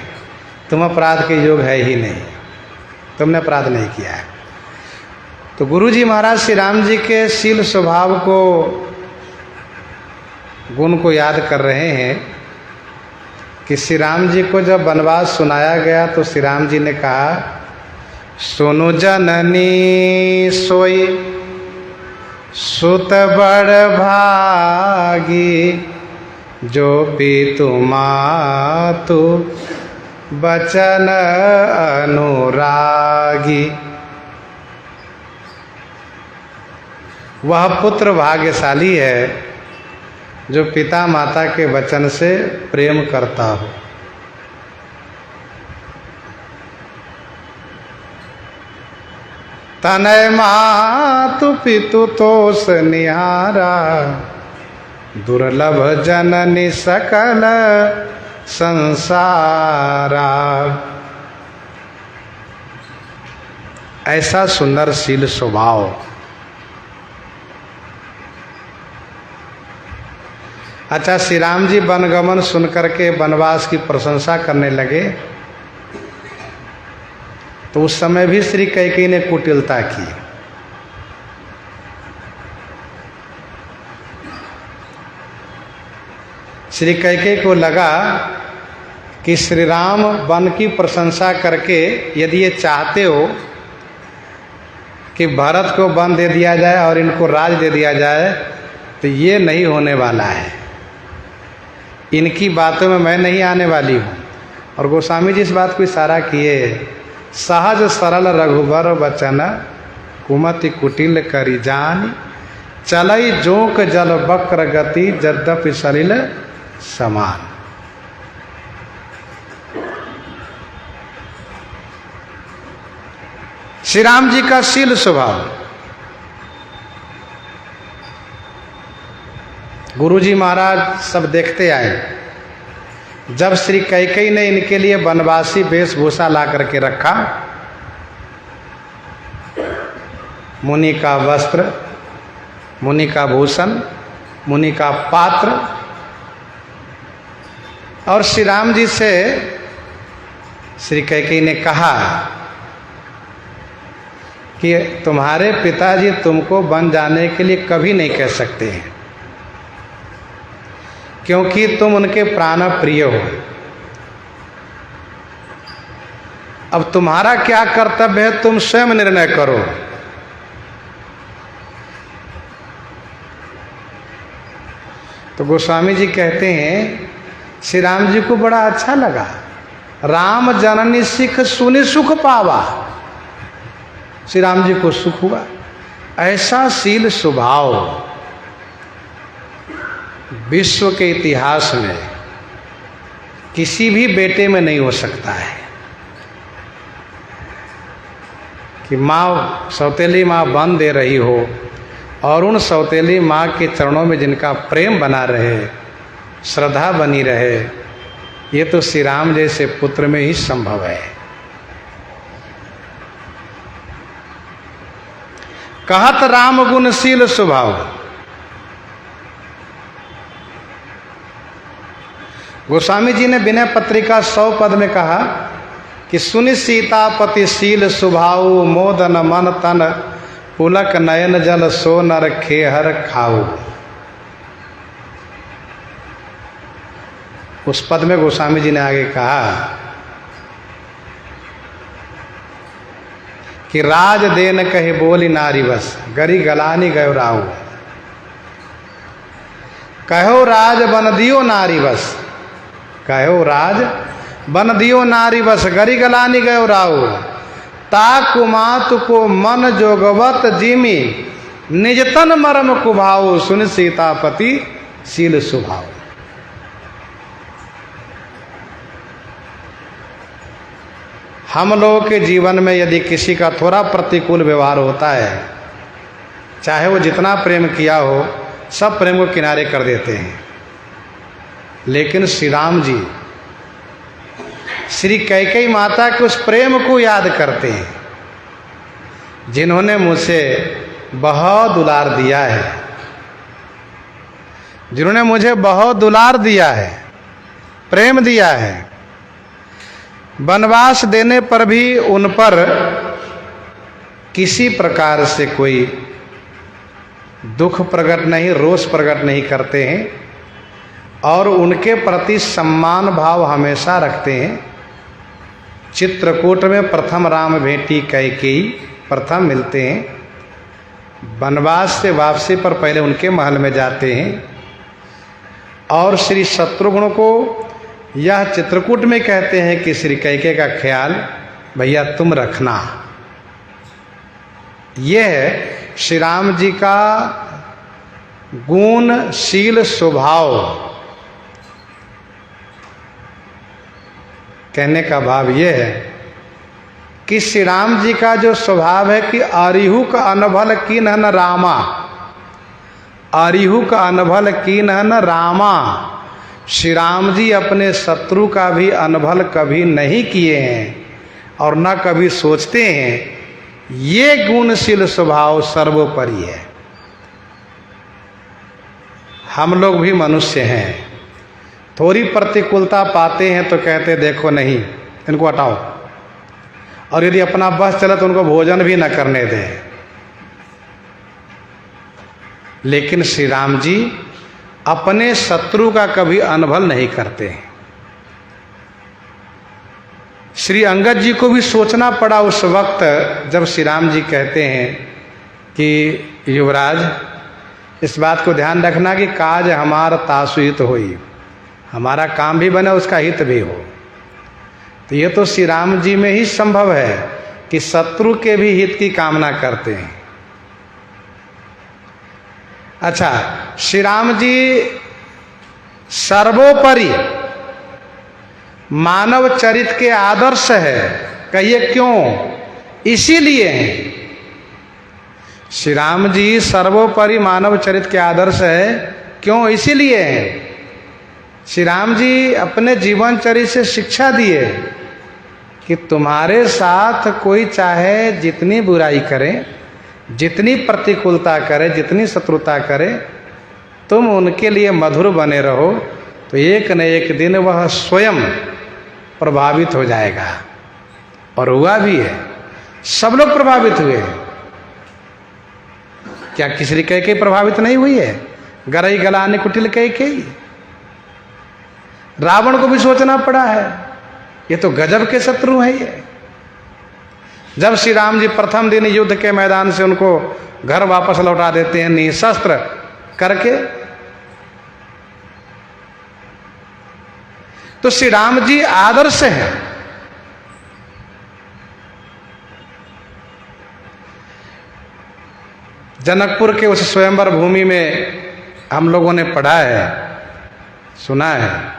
तुम अपराध के योग है ही नहीं, तुमने अपराध नहीं किया है। तो गुरु जी महाराज श्री राम जी के शील स्वभाव को, गुण को याद कर रहे हैं कि श्री राम जी को जब वनवास सुनाया गया तो श्री राम जी ने कहा, सुनु जननी सोई सुत बड़ भागी, जो पितु मातु बचन अनुरागी। वह पुत्र भाग्यशाली है जो पिता माता के वचन से प्रेम करता हो। तनय मातु पितु तोष निहारा, दुर्लभ जननी सकल संसारा। ऐसा सुंदर शील स्वभाव। अच्छा, श्री राम जी वनगमन सुन करके वनवास की प्रशंसा करने लगे तो उस समय भी श्री कैकेयी ने कुटिलता की। श्री कैकेयी को लगा कि श्री राम वन की प्रशंसा करके यदि ये चाहते हो कि भरत को वन दे दिया जाए और इनको राज दे दिया जाए तो ये नहीं होने वाला है, इनकी बातों में मैं नहीं आने वाली हूँ। और गोस्वामी जी इस बात को इशारा किए, सहज सरल रघुबर बचन कुमति कुटिल करी जानी, चलई जोक जल वक्र गति यद्यपि सलिल समान। श्री राम जी का शील स्वभाव। गुरु जी महाराज सब देखते आए। जब श्री कैकेयी ने इनके लिए वनवासी वेशभूषा ला करके रखा, मुनि का वस्त्र, मुनि का भूषण, मुनि का पात्र, और श्री राम जी से श्री कैकेयी ने कहा कि तुम्हारे पिताजी तुमको वन जाने के लिए कभी नहीं कह सकते हैं, क्योंकि तुम उनके प्राण प्रिय हो। अब तुम्हारा क्या कर्तव्य है, तुम स्वयं निर्णय करो। तो गोस्वामी जी कहते हैं श्री राम जी को बड़ा अच्छा लगा। राम जननी सिख सुनि सुख पावा, श्री राम जी को सुख हुआ। ऐसा शील स्वभाव विश्व के इतिहास में किसी भी बेटे में नहीं हो सकता है कि माँ, सौतेली माँ वन दे रही हो और उन सौतेली माँ के चरणों में जिनका प्रेम बना रहे, श्रद्धा बनी रहे। ये तो श्री राम जैसे पुत्र में ही संभव है। कहत राम गुणशील स्वभाव। गोस्वामी जी ने विनय पत्रिका 100 पद में कहा कि सुनि सीतापति शील स्वभाव, मोदन मन तन पुलक नयन जल सो नर खेहर खाऊ। उस पद में गोस्वामी जी ने आगे कहा कि राज देन कहे बोली नारी बस, गरी गलानी गयो राहु। कहो राज बन दियो नारी बस, कहो राज बन दियो नारी बस, गरी गलानी गयो राहु। ताकु मातु को मन जोगवत जिमी, निजतन मरम कुभाऊ, सुन सीतापति शील सुभाव। हम लोगों के जीवन में यदि किसी का थोड़ा प्रतिकूल व्यवहार होता है, चाहे वो जितना प्रेम किया हो, सब प्रेम को किनारे कर देते हैं। लेकिन श्री राम जी श्री कैकेयी माता के उस प्रेम को याद करते हैं, जिन्होंने मुझसे बहुत दुलार दिया है, जिन्होंने मुझे बहुत दुलार दिया है, प्रेम दिया है। वनवास देने पर भी उन पर किसी प्रकार से कोई दुख प्रकट नहीं, रोष प्रकट नहीं करते हैं और उनके प्रति सम्मान भाव हमेशा रखते हैं। चित्रकूट में प्रथम राम भेंटी कैकेयी प्रथम मिलते हैं। वनवास से वापसी पर पहले उनके महल में जाते हैं और श्री शत्रुघ्न को यह चित्रकूट में कहते हैं कि श्री कैकेयी का ख्याल भैया तुम रखना। यह है श्री राम जी का गुणशील स्वभाव। कहने का भाव यह है कि श्री राम जी का जो स्वभाव है कि अरिहु का अनभल कीन्ह न रामा, अरिहु का अनभल कीन्ह न रामा। श्री राम जी अपने शत्रु का भी अनभल कभी नहीं किए हैं और न कभी सोचते हैं। ये गुणशील स्वभाव सर्वोपरि है। हम लोग भी मनुष्य हैं, थोड़ी प्रतिकूलता पाते हैं तो कहते देखो नहीं इनको हटाओ, और यदि अपना बस चले तो उनको भोजन भी न करने दें। लेकिन श्री राम जी अपने शत्रु का कभी अनभल नहीं करते हैं। श्री अंगद जी को भी सोचना पड़ा उस वक्त जब श्री राम जी कहते हैं कि युवराज इस बात को ध्यान रखना कि काज हमारा तासु हित होई, हमारा काम भी बने उसका हित भी हो। तो ये तो श्री राम जी में ही संभव है कि शत्रु के भी हित की कामना करते हैं। अच्छा, श्री राम जी सर्वोपरि मानव चरित्र के आदर्श है। कहिए क्यों? इसीलिए हैं। श्री राम जी सर्वोपरि मानव चरित्र के आदर्श है। क्यों? इसीलिए हैं। श्री राम जी अपने जीवन चरित्र से शिक्षा दिए कि तुम्हारे साथ कोई चाहे जितनी बुराई करे, जितनी प्रतिकूलता करे, जितनी शत्रुता करे, तुम उनके लिए मधुर बने रहो तो एक न एक दिन वह स्वयं प्रभावित हो जाएगा। और हुआ भी है, सब लोग प्रभावित हुए। क्या किसी कैकेयी प्रभावित नहीं हुई है? गरई गलानी कुटिल कैकेयी। रावण को भी सोचना पड़ा है, ये तो गजब के शत्रु हैं। ये जब श्री राम जी प्रथम दिन युद्ध के मैदान से उनको घर वापस लौटा देते हैं निशस्त्र करके, तो श्री राम जी आदर्श हैं। जनकपुर के उस स्वयंवर भूमि में हम लोगों ने पढ़ा है, सुना है,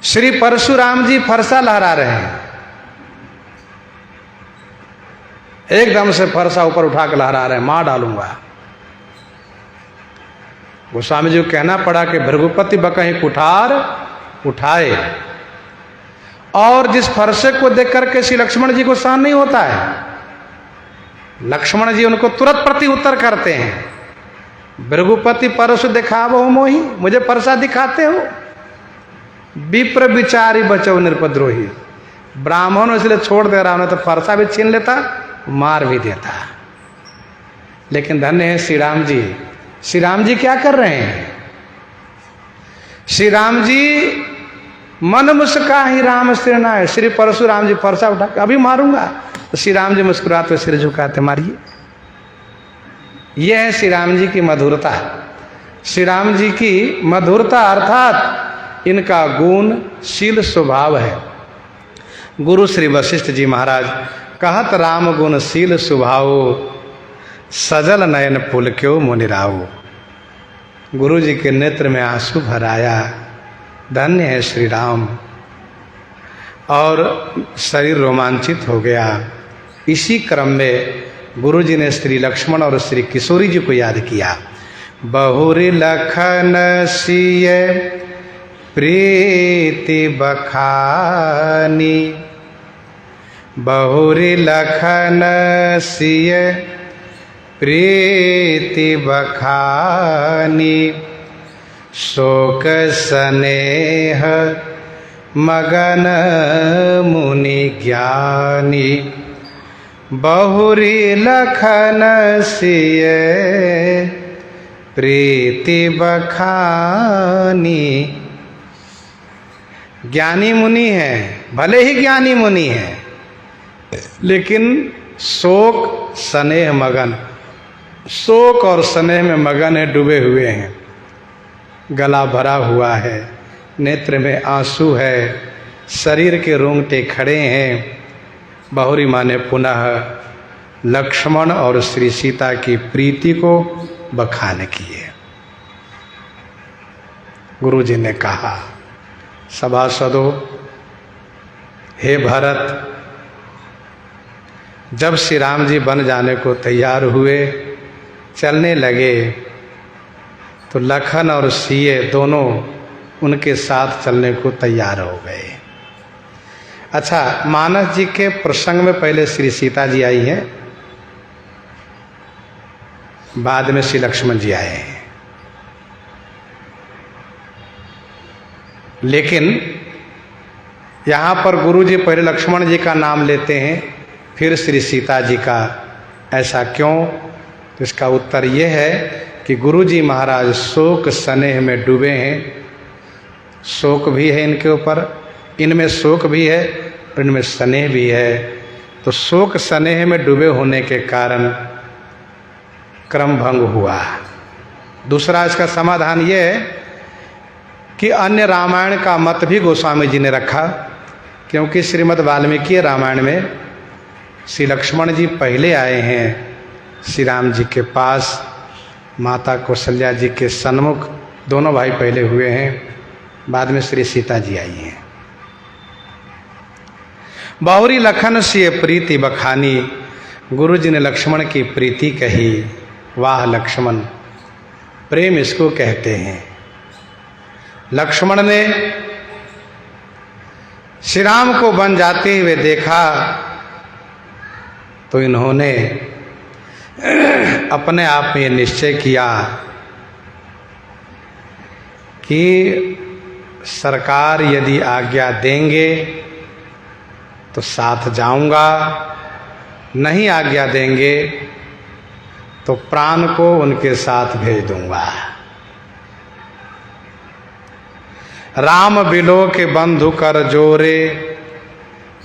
श्री परशुराम जी फरसा लहरा रहे हैं। एकदम से फरसा ऊपर उठा कर लहरा रहे हैं, मार डालूंगा। गोस्वामी जी को कहना पड़ा कि भृगुपति बकहीं कुठार उठाए। और जिस फरसे को देख करके श्री लक्ष्मण जी को सहन नहीं होता है, लक्ष्मण जी उनको तुरंत प्रति उत्तर करते हैं, भृगुपति परशु दिखावो मोही, मुझे फरसा दिखाते हो। विप्र विचारी बचो निरपद्रोही, ब्राह्मण इसलिए छोड़ दे रहा हूं, तो फरसा भी छीन लेता, मार भी देता। लेकिन धन्य है श्री राम जी। श्री राम जी क्या कर रहे हैं? श्री राम जी मन मुस्का ही राम सिर नाय। श्री परशुराम जी परसा उठा अभी मारूंगा, तो श्री राम जी मुस्कुराते सिर झुकाते मारिए। यह है श्री राम जी की मधुरता। श्री राम जी की मधुरता अर्थात इनका गुण शील स्वभाव है। गुरु श्री वशिष्ठ जी महाराज कहत राम गुण शील स्वभाव, सजल नयन पुल क्यों मुनिराव। गुरु जी के नेत्र में आंसू भर आया, धन्य है श्री राम, और शरीर रोमांचित हो गया। इसी क्रम में गुरु जी ने श्री लक्ष्मण और श्री किशोरी जी को याद किया। बहुरी लखन सिय प्रीति बखानी, बहुरी लखन सिय प्रीति बखानी, शोक स्नेह मगन मुनि ज्ञानी। बहुरी लखन सिय प्रीति बखानी। ज्ञानी मुनि है, भले ही ज्ञानी मुनि है, लेकिन शोक स्नेह मगन, शोक और स्नेह में मगन है, डूबे हुए हैं। गला भरा हुआ है, नेत्र में आंसू है, शरीर के रोंगटे खड़े हैं। बहुरी माँ ने पुनः लक्ष्मण और श्री सीता की प्रीति को बखान किए। गुरु जी ने कहा, सभासदों, हे भरत, जब श्री राम जी बन जाने को तैयार हुए, चलने लगे, तो लखन और सीए दोनों उनके साथ चलने को तैयार हो गए। अच्छा, मानस जी के प्रसंग में पहले श्री सीता जी आई हैं, बाद में श्री लक्ष्मण जी आए हैं। लेकिन यहाँ पर गुरु जी पहले लक्ष्मण जी का नाम लेते हैं, फिर श्री सीता जी का। ऐसा क्यों? तो इसका उत्तर ये है कि गुरु जी महाराज शोक स्नेह में डूबे हैं। शोक भी है इनके ऊपर, इनमें शोक भी है और इनमें स्नेह भी है। तो शोक स्नेह में डूबे होने के कारण क्रम भंग हुआ। दूसरा इसका समाधान ये है कि अन्य रामायण का मत भी गोस्वामी जी ने रखा, क्योंकि श्रीमद् वाल्मीकि रामायण में श्री लक्ष्मण जी पहले आए हैं श्री राम जी के पास, माता कौशल्या जी के सन्मुख दोनों भाई पहले हुए हैं, बाद में श्री सीता जी आई हैं। बहुरी लखन से प्रीति बखानी, गुरु जी ने लक्ष्मण की प्रीति कही। वाह लक्ष्मण, प्रेम इसको कहते हैं। लक्ष्मण ने श्री राम को बन जाते हुए देखा तो इन्होंने अपने आप में निश्चय किया कि सरकार यदि आज्ञा देंगे तो साथ जाऊंगा, नहीं आज्ञा देंगे तो प्राण को उनके साथ भेज दूंगा। राम बिलो के बंधु कर जोरे,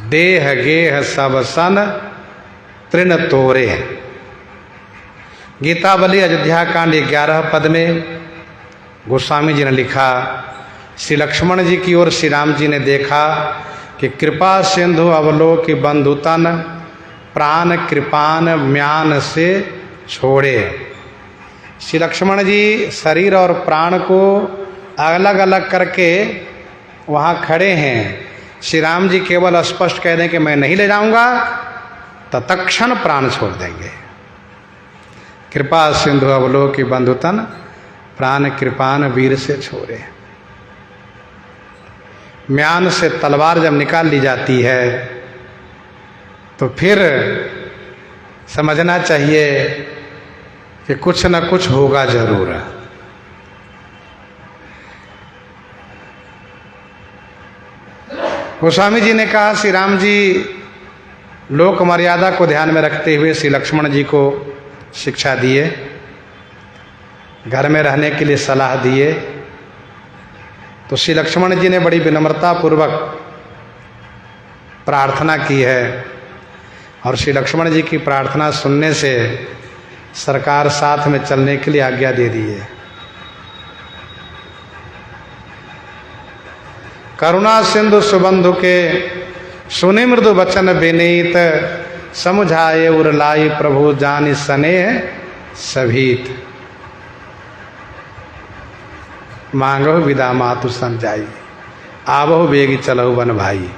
देह गेह सब सन तृण तोरे। गीतावली अयोध्या कांड 11 पद में गोस्वामी जी ने लिखा, श्री लक्ष्मण जी की ओर श्री राम जी ने देखा कि कृपा सिंधु अवलोक बंधुतन, प्राण कृपान म्यान से छोड़े। श्री लक्ष्मण जी शरीर और प्राण को अलग अलग करके वहाँ खड़े हैं। श्री राम जी केवल स्पष्ट कह दें कि मैं नहीं ले जाऊंगा, तत्क्षण प्राण छोड़ देंगे। कृपा सिंधु अवलोक बंधुतन, प्राण कृपान वीर से छोड़े। म्यान से तलवार जब निकाल ली जाती है तो फिर समझना चाहिए कि कुछ न कुछ होगा जरूर। गोस्वामी जी ने कहा, श्री राम जी लोक मर्यादा को ध्यान में रखते हुए श्री लक्ष्मण जी को शिक्षा दिए, घर में रहने के लिए सलाह दिए तो श्री लक्ष्मण जी ने बड़ी विनम्रता पूर्वक प्रार्थना की है और श्री लक्ष्मण जी की प्रार्थना सुनने से सरकार साथ में चलने के लिए आज्ञा दे दी है। करुणा सिंधु सुबंधु के सुनि मृदु वचन विनीत, समुझाए उरलाई प्रभु जानि स्नेह सभीत। मांगो विदा मातु समझाई, आवो बेगी चलहु वन भाई।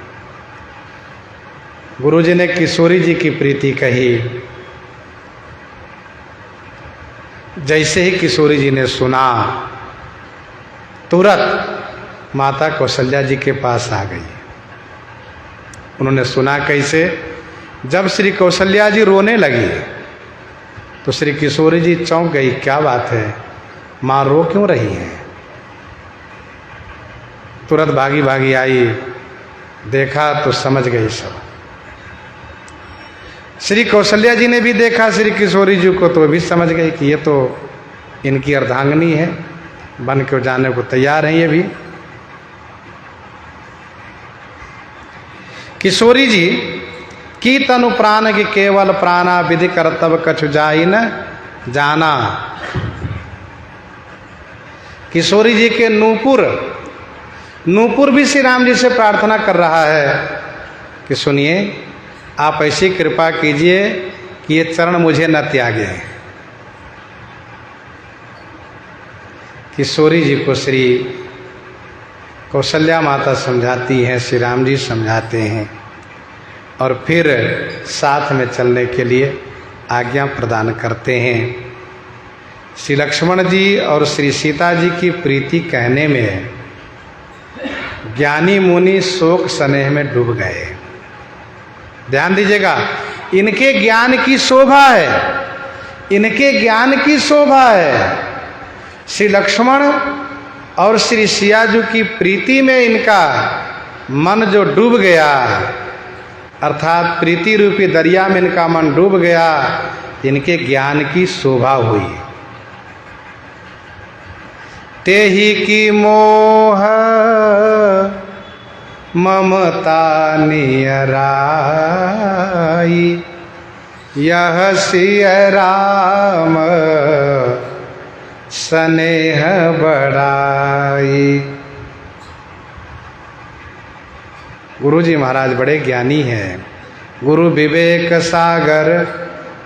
गुरु जी ने किशोरी जी की प्रीति कही। जैसे ही किशोरी जी ने सुना, तुरंत माता कौशल्या जी के पास आ गई। उन्होंने सुना कैसे? जब श्री कौशल्या जी रोने लगी तो श्री किशोरी जी चौंक गई, क्या बात है माँ, रो क्यों रही हैं? तुरंत भागी भागी आई, देखा तो समझ गई सब। श्री कौशल्या जी ने भी देखा श्री किशोरी जी को तो भी समझ गई कि ये तो इनकी अर्धांगिनी है, बन के जाने को तैयार हैं ये भी। किशोरी जी की तनु प्राण की केवल प्राणा, विधि कर्तव्य कछु जाई न जाना। किशोरी जी के नूपुर भी श्री राम जी से प्रार्थना कर रहा है कि सुनिए, आप ऐसी कृपा कीजिए कि ये चरण मुझे न त्यागे। किशोरी जी को श्री कौशल्या माता समझाती हैं, श्री राम जी समझाते हैं और फिर साथ में चलने के लिए आज्ञा प्रदान करते हैं। श्री लक्ष्मण जी और श्री सीता जी की प्रीति कहने में ज्ञानी मुनि शोक स्नेह में डूब गए। ध्यान दीजिएगा, इनके ज्ञान की शोभा है, इनके ज्ञान की शोभा है। श्री लक्ष्मण और श्री सिया जी की प्रीति में इनका मन जो डूब गया, अर्थात प्रीति रूपी दरिया में इनका मन डूब गया, इनके ज्ञान की शोभा हुई। तेहि की मोह ममता नियराई, यह सिय राम स्नेह बढ़ाई। गुरु जी महाराज बड़े ज्ञानी हैं। गुरु विवेक सागर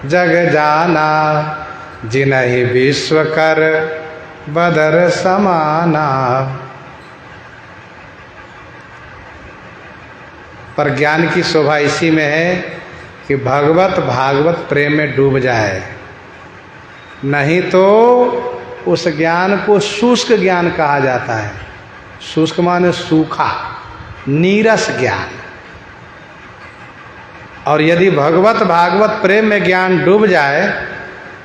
जग जाना, जिनहि विश्व कर बदर समाना। पर ज्ञान की शोभा इसी में है कि भगवत भागवत प्रेम में डूब जाए, नहीं तो उस ज्ञान को शुष्क ज्ञान कहा जाता है। शुष्क माने सूखा, नीरस ज्ञान। और यदि भगवत भागवत प्रेम में ज्ञान डूब जाए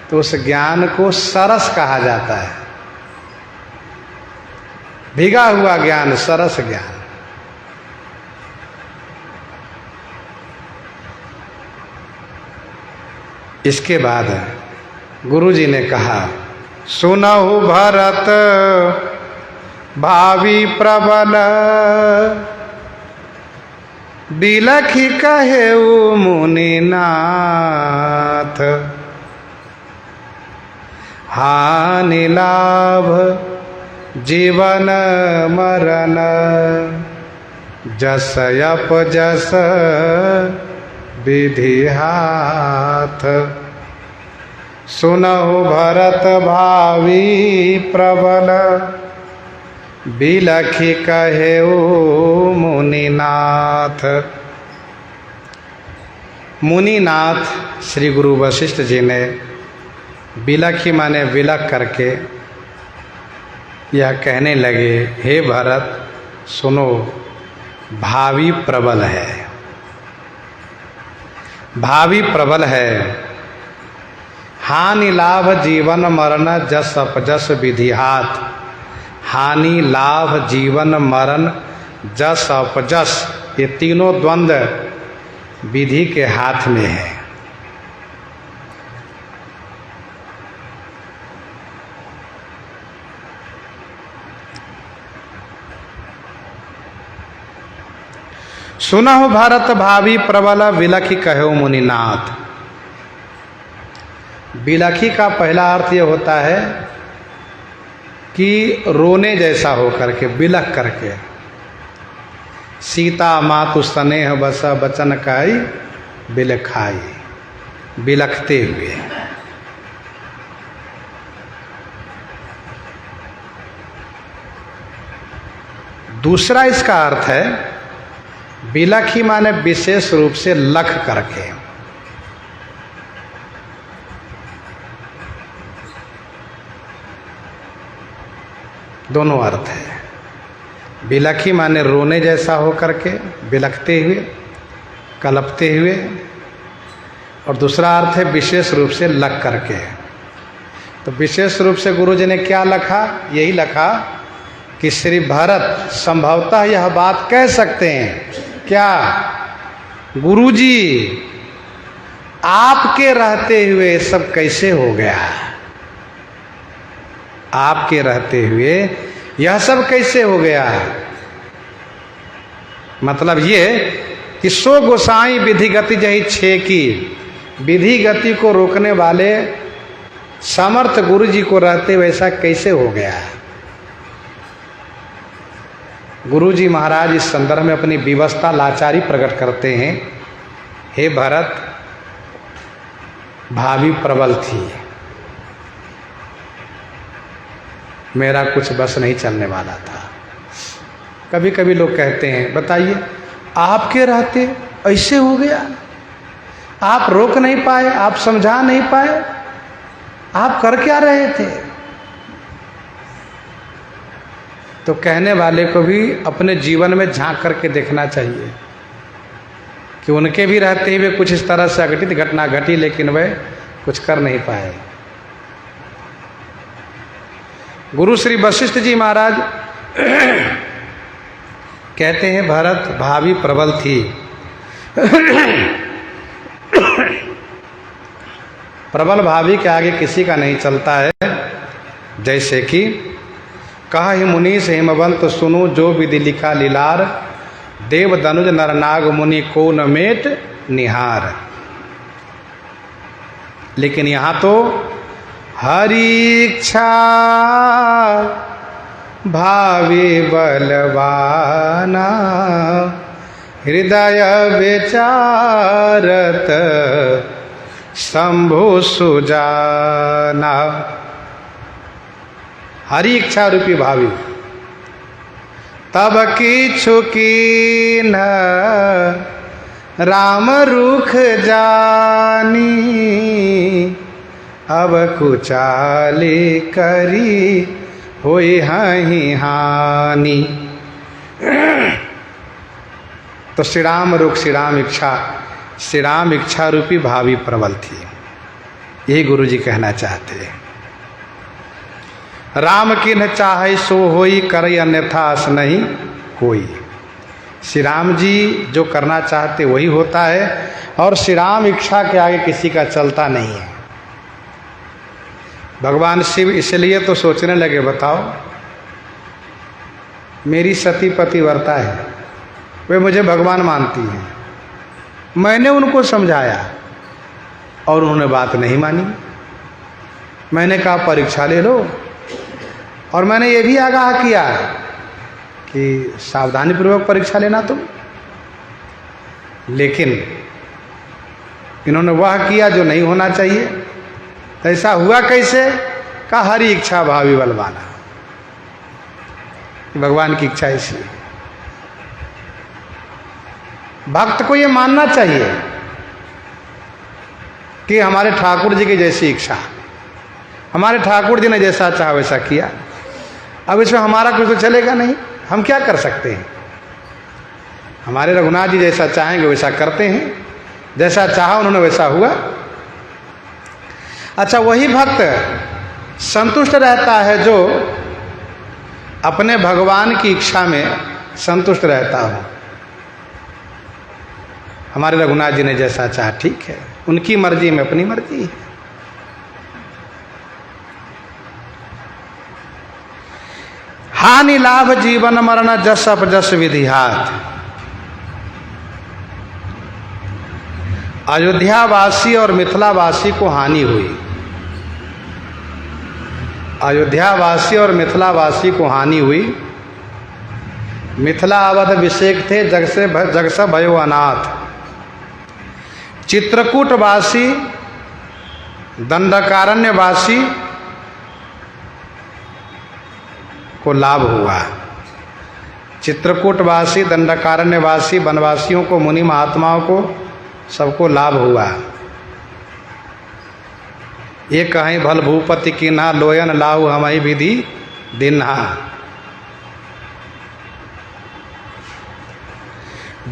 तो उस ज्ञान को सरस कहा जाता है। भीगा हुआ ज्ञान, सरस ज्ञान। इसके बाद गुरु जी ने कहा, सुनहु भरत भावी प्रबल, बिलखि कहेउ मुनिनाथ। हानि लाभ जीवन मरण, जस अपजस विधि हाथ। सुनहु भरत भावी प्रबल, बिलखि कहेउ मुनिनाथ। मुनिनाथ श्री गुरु वशिष्ठ जी ने बिलखि माने विलख करके यह कहने लगे, हे भरत सुनो, भावी प्रबल है, भावी प्रबल है। हानि लाभ जीवन मरण, जस अपजस विधि हाथ। हानि लाभ जीवन मरण जस अपजस, ये तीनों द्वंद्व विधि के हाथ में है। सुनहु भरत भावी प्रबल बिलखी कहो मुनिनाथ। बिलखी का पहला अर्थ यह होता है कि रोने जैसा होकर के, बिलख करके। सीता मातु स्नेह बस बचन काई बिलखाई, बिलखते हुए। दूसरा इसका अर्थ है बिलखी माने विशेष रूप से लख करके। दोनों अर्थ है। बिलखी माने रोने जैसा हो करके, बिलखते हुए, कलपते हुए। और दूसरा अर्थ है विशेष रूप से लख करके। तो विशेष रूप से गुरु जी ने क्या लिखा? यही लिखा कि श्री भरत संभवतः यह बात कह सकते हैं क्या, गुरु जी आपके रहते हुए सब कैसे हो गया? आपके रहते हुए यह सब कैसे हो गया? मतलब ये कि सो गोसाई विधि गति जही छे की, विधि गति को रोकने वाले समर्थ गुरु जी को रहते वैसा कैसे हो गया? गुरु जी महाराज इस संदर्भ में अपनी विवशता लाचारी प्रकट करते हैं। हे भरत, भावी प्रबल थी, मेरा कुछ बस नहीं चलने वाला था। कभी कभी लोग कहते हैं बताइए आपके रहते ऐसे हो गया, आप रोक नहीं पाए, आप समझा नहीं पाए, आप कर क्या रहे थे? तो कहने वाले को भी अपने जीवन में झांक करके देखना चाहिए कि उनके भी रहते हुए कुछ इस तरह से अघटित घटना घटी, लेकिन वह कुछ कर नहीं पाए। गुरु श्री वशिष्ठ जी महाराज कहते हैं भरत भावी प्रबल थी। प्रबल भावी के आगे किसी का नहीं चलता है। जैसे कि कहा ही मुनीष हेमवंत सुनो जो विधि लिखा लीलार, देव दनुज नरनाग मुनि को न मेट निहार। लेकिन यहाँ तो हरि इच्छा भावी बलवाना, हृदय विचारत शंभु सुजाना। हरि इच्छा रूपी भावी तब किछु कीन राम रुख जानी, अब कुचाली करी होई हहि हानि। तो श्री राम रुख, श्री राम इच्छा, श्री राम इच्छा रूपी भावी प्रबल थी। यही गुरु जी कहना चाहते हैं। राम किन्ह चाहे सो होई, करई अन्यथा अस नहीं कोई। श्री राम जी जो करना चाहते वही होता है, और श्री राम इच्छा के आगे किसी का चलता नहीं है। भगवान शिव इसलिए तो सोचने लगे बताओ मेरी सती पतिव्रता है, वे मुझे भगवान मानती हैं, मैंने उनको समझाया और उन्होंने बात नहीं मानी। मैंने कहा परीक्षा ले लो, और मैंने ये भी आगाह किया कि सावधानी पूर्वक परीक्षा लेना तुम। लेकिन इन्होंने वह किया जो नहीं होना चाहिए। तो ऐसा हुआ कैसे? का हरि इच्छा भावी बलवाना, भगवान की इच्छा ऐसी। भक्त को ये मानना चाहिए कि हमारे ठाकुर जी की जैसी इच्छा, हमारे ठाकुर जी ने जैसा चाहा वैसा किया। अब इसमें हमारा कुछ तो चलेगा नहीं, हम क्या कर सकते हैं? हमारे रघुनाथ जी जैसा चाहेंगे वैसा करते हैं, जैसा चाहा उन्होंने वैसा हुआ। अच्छा, वही भक्त संतुष्ट रहता है जो अपने भगवान की इच्छा में संतुष्ट रहता हो। हमारे रघुनाथ जी ने जैसा चाहा ठीक है, उनकी मर्जी में अपनी मर्जी है। हानि लाभ जीवन मरण जस अपजस विधि हाथ। अयोध्यावासी और मिथिलावासी को हानि हुई। अयोध्यावासी और मिथिलावासी को हानि हुई। मिथिला अवध अभिषेक थे, जग से भयो अनाथ। चित्रकूटवासी दंडकारण्यवासी को लाभ हुआ। चित्रकूटवासी दंडकारण्यवासी वनवासियों को, मुनि महात्माओं को, सबको लाभ हुआ। ये कहीं भल भूपति कीन्हा, लोयन लाहु हमहि विधि दिन्हा।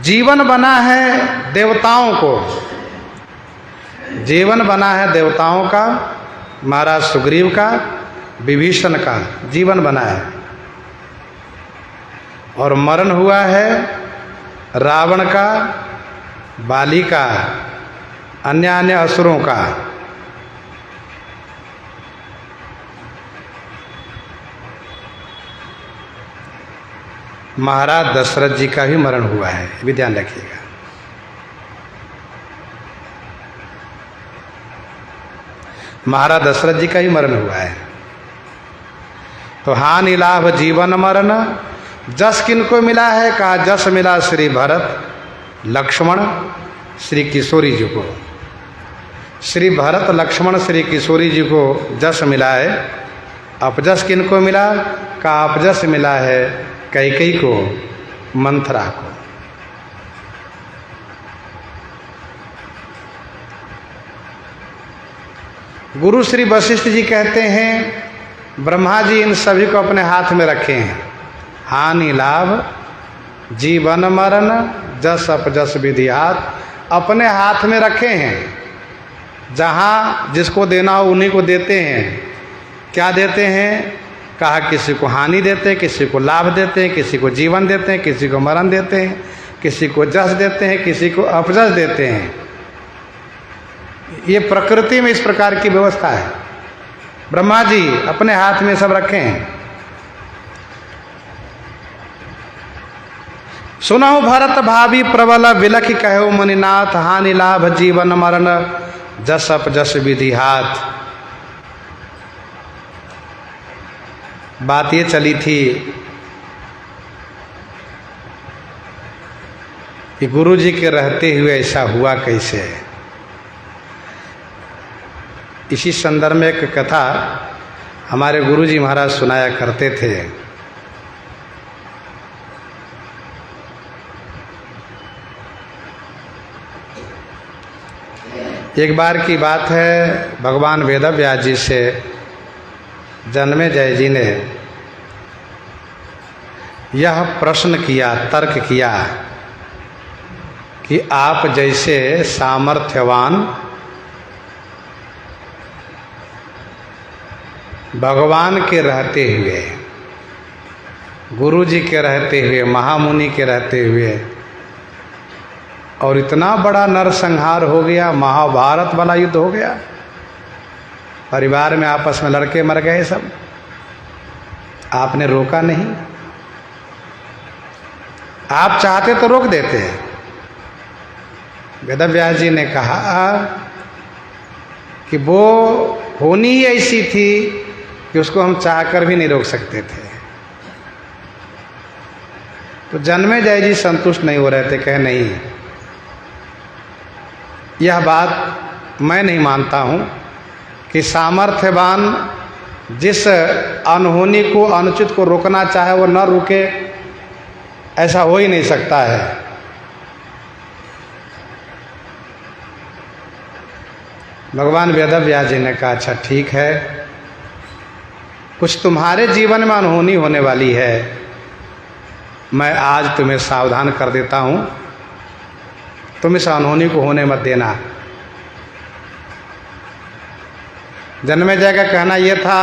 जीवन बना है देवताओं को, जीवन बना है देवताओं का, महाराज सुग्रीव का, विभीषण का जीवन बना है, और मरण हुआ है रावण का, बाली का, अन्य असुरों का। महाराज दशरथ जी का भी मरण हुआ है, भी ध्यान रखिएगा। महाराज दशरथ जी का ही मरण हुआ है। तो हानि लाभ जीवन मरण, जस किनको मिला है? कहा जस मिला श्री भरत लक्ष्मण श्री किशोरी जी को। श्री भरत लक्ष्मण श्री किशोरी जी को जस मिला है। अपजस किनको मिला? कहा अपजस मिला है कैकेयी को, मंथरा को। गुरु श्री वशिष्ठ जी कहते हैं ब्रह्मा जी इन सभी को अपने हाथ में रखे हैं। हानि लाभ जीवन मरण जस अपजस विधियात अपने हाथ में रखे हैं। जहाँ जिसको देना हो उन्हीं को देते हैं। क्या देते हैं? कहा किसी को हानि देते हैं, किसी को लाभ देते हैं, किसी को जीवन देते हैं, किसी को मरण देते हैं, किसी को जस देते हैं, किसी को अपजस देते हैं। ये प्रकृति में इस प्रकार की व्यवस्था है। ब्रह्मा जी अपने हाथ में सब रखे हैं। सुनहु भरत भावी प्रबल बिलखि कहो मुनिनाथ, हानि लाभ जीवन मरण जस अपजस विधि हाथ। बात ये चली थी कि गुरु जी के रहते हुए ऐसा हुआ कैसे। इसी संदर्भ में एक कथा हमारे गुरु जी महाराज सुनाया करते थे। एक बार की बात है, भगवान वेदव्यास जी से जन्मेजय जी ने यह प्रश्न किया, तर्क किया कि आप जैसे सामर्थ्यवान भगवान के रहते हुए, गुरु जी के रहते हुए, महामुनि के रहते हुए, और इतना बड़ा नरसंहार हो गया, महाभारत वाला युद्ध हो गया, परिवार में आपस में लड़के मर गए सब, आपने रोका नहीं। आप चाहते तो रोक देते। वेदव्यास जी ने कहा कि वो होनी ही ऐसी थी कि उसको हम चाहकर भी नहीं रोक सकते थे। तो जन्मेजय जी संतुष्ट नहीं हो रहे थे, कहे नहीं, यह बात मैं नहीं मानता हूँ कि सामर्थ्यवान जिस अनहोनी को, अनुचित को रोकना चाहे वो न रुके, ऐसा हो ही नहीं सकता है। भगवान वेदव्यास जी ने कहा अच्छा ठीक है, कुछ तुम्हारे जीवन में अनहोनी होने वाली है, मैं आज तुम्हें सावधान कर देता हूँ, तुम इस अनहोनी को होने मत देना। जन्मेजय का कहना यह था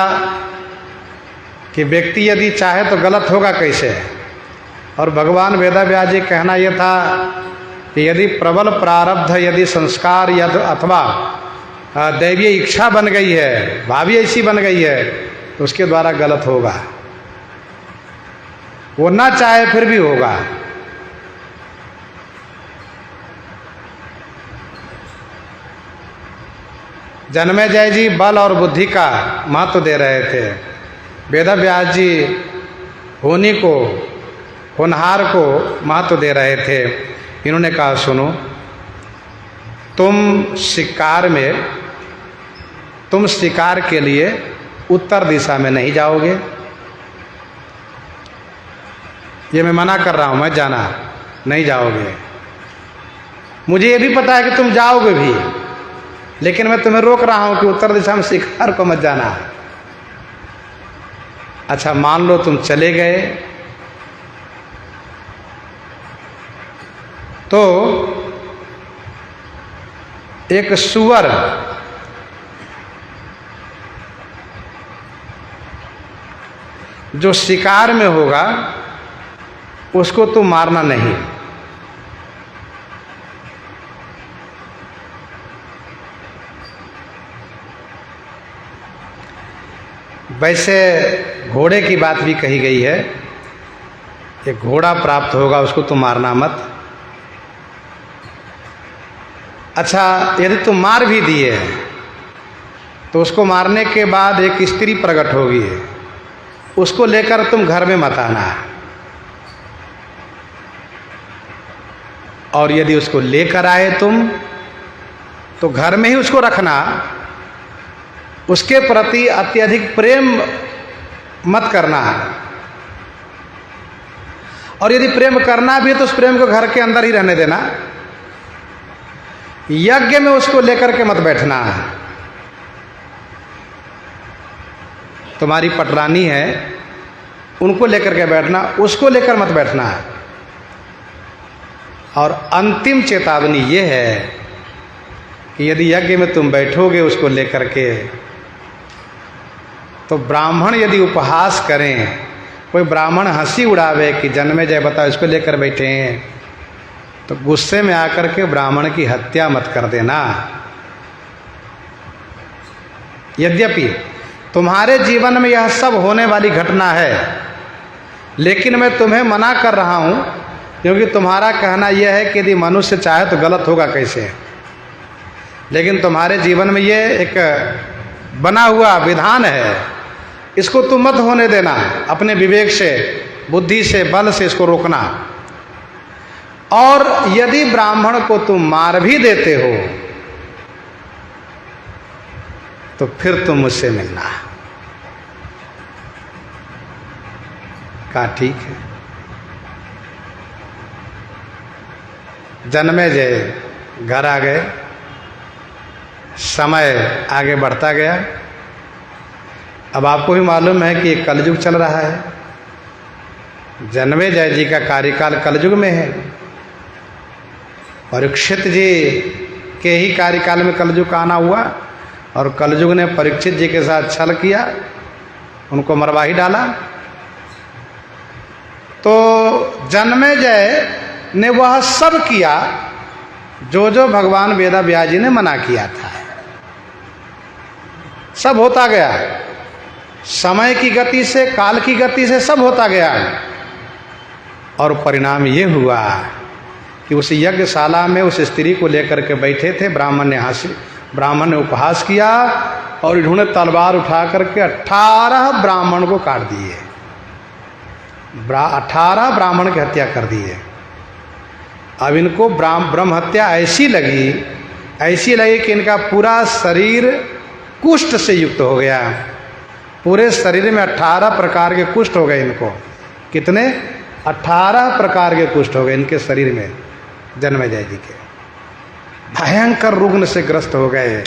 कि व्यक्ति यदि चाहे तो गलत होगा कैसे, और भगवान वेदव्यास जी कहना यह था कि यदि प्रबल प्रारब्ध, यदि संस्कार यदि अथवा दैवीय इच्छा बन गई है, भावी ऐसी बन गई है, तो उसके द्वारा गलत होगा। वो ना चाहे फिर भी होगा। जन्मेजय जी बल और बुद्धि का महत्व दे रहे थे। वेदव्यास जी होनी को, होनहार को महत्व दे रहे थे। इन्होंने कहा सुनो, तुम शिकार के लिए उत्तर दिशा में नहीं जाओगे। ये मैं मना कर रहा हूँ, मत जाना, नहीं जाओगे। मुझे ये भी पता है कि तुम जाओगे भी, लेकिन मैं तुम्हें रोक रहा हूँ कि उत्तर दिशा में शिकार को मत जाना। अच्छा, मान लो तुम चले गए, तो एक सूअर जो शिकार में होगा उसको तुम मारना नहीं। वैसे घोड़े की बात भी कही गई है, एक घोड़ा प्राप्त होगा उसको तुम मारना मत। अच्छा, यदि तुम मार भी दिए तो उसको मारने के बाद एक स्त्री प्रकट होगी, उसको लेकर तुम घर में मत आना। और यदि उसको लेकर आए तुम तो घर में ही उसको रखना, उसके प्रति अत्यधिक प्रेम मत करना। और यदि प्रेम करना भी है तो उस प्रेम को घर के अंदर ही रहने देना। यज्ञ में उसको लेकर के मत बैठना। तुम्हारी पटरानी है, उनको लेकर के बैठना, उसको लेकर मत बैठना। और अंतिम चेतावनी ये है कि यदि यज्ञ में तुम बैठोगे उसको लेकर के, तो ब्राह्मण यदि उपहास करें, कोई ब्राह्मण हंसी उड़ावे कि जन्मेजय बताओ इसको लेकर बैठे हैं, तो गुस्से में आकर के ब्राह्मण की हत्या मत कर देना। यद्यपि तुम्हारे जीवन में यह सब होने वाली घटना है, लेकिन मैं तुम्हें मना कर रहा हूं, क्योंकि तुम्हारा कहना यह है कि यदि मनुष्य चाहे तो गलत होगा कैसे। लेकिन तुम्हारे जीवन में ये एक बना हुआ विधान है, इसको तुम मत होने देना। अपने विवेक से, बुद्धि से, बल से इसको रोकना। और यदि ब्राह्मण को तुम मार भी देते हो तो फिर तुम मुझसे मिलना। कहा ठीक है। जन्मेजय घर आ गए। समय आगे बढ़ता गया। अब आपको भी मालूम है कि कलयुग चल रहा है। जन्मेजय जी का कार्यकाल कलयुग में है। परीक्षित जी के ही कार्यकाल में कलयुग का आना हुआ, और कलयुग ने परीक्षित जी के साथ छल किया, उनको मरवा ही डाला। तो जन्मेजय ने वह सब किया जो जो भगवान वेदव्यास जी ने मना किया था। सब होता गया, समय की गति से, काल की गति से सब होता गया। और परिणाम ये हुआ कि उस यज्ञशाला में उस स्त्री को लेकर के बैठे थे। ब्राह्मण ने उपहास किया और इन्होंने तलवार उठा करके 18 ब्राह्मण को काट दिए। 18 ब्राह्मण की हत्या कर दिए। अब इनको ब्रह्म हत्या ऐसी लगी कि इनका पूरा शरीर कुष्ठ से युक्त हो गया। पूरे शरीर में 18 प्रकार के कुष्ठ हो गए इनको। कितने? 18 प्रकार के कुष्ठ हो गए इनके शरीर में। जन्मेजय जी के भयंकर रुग्ण से ग्रस्त हो गए।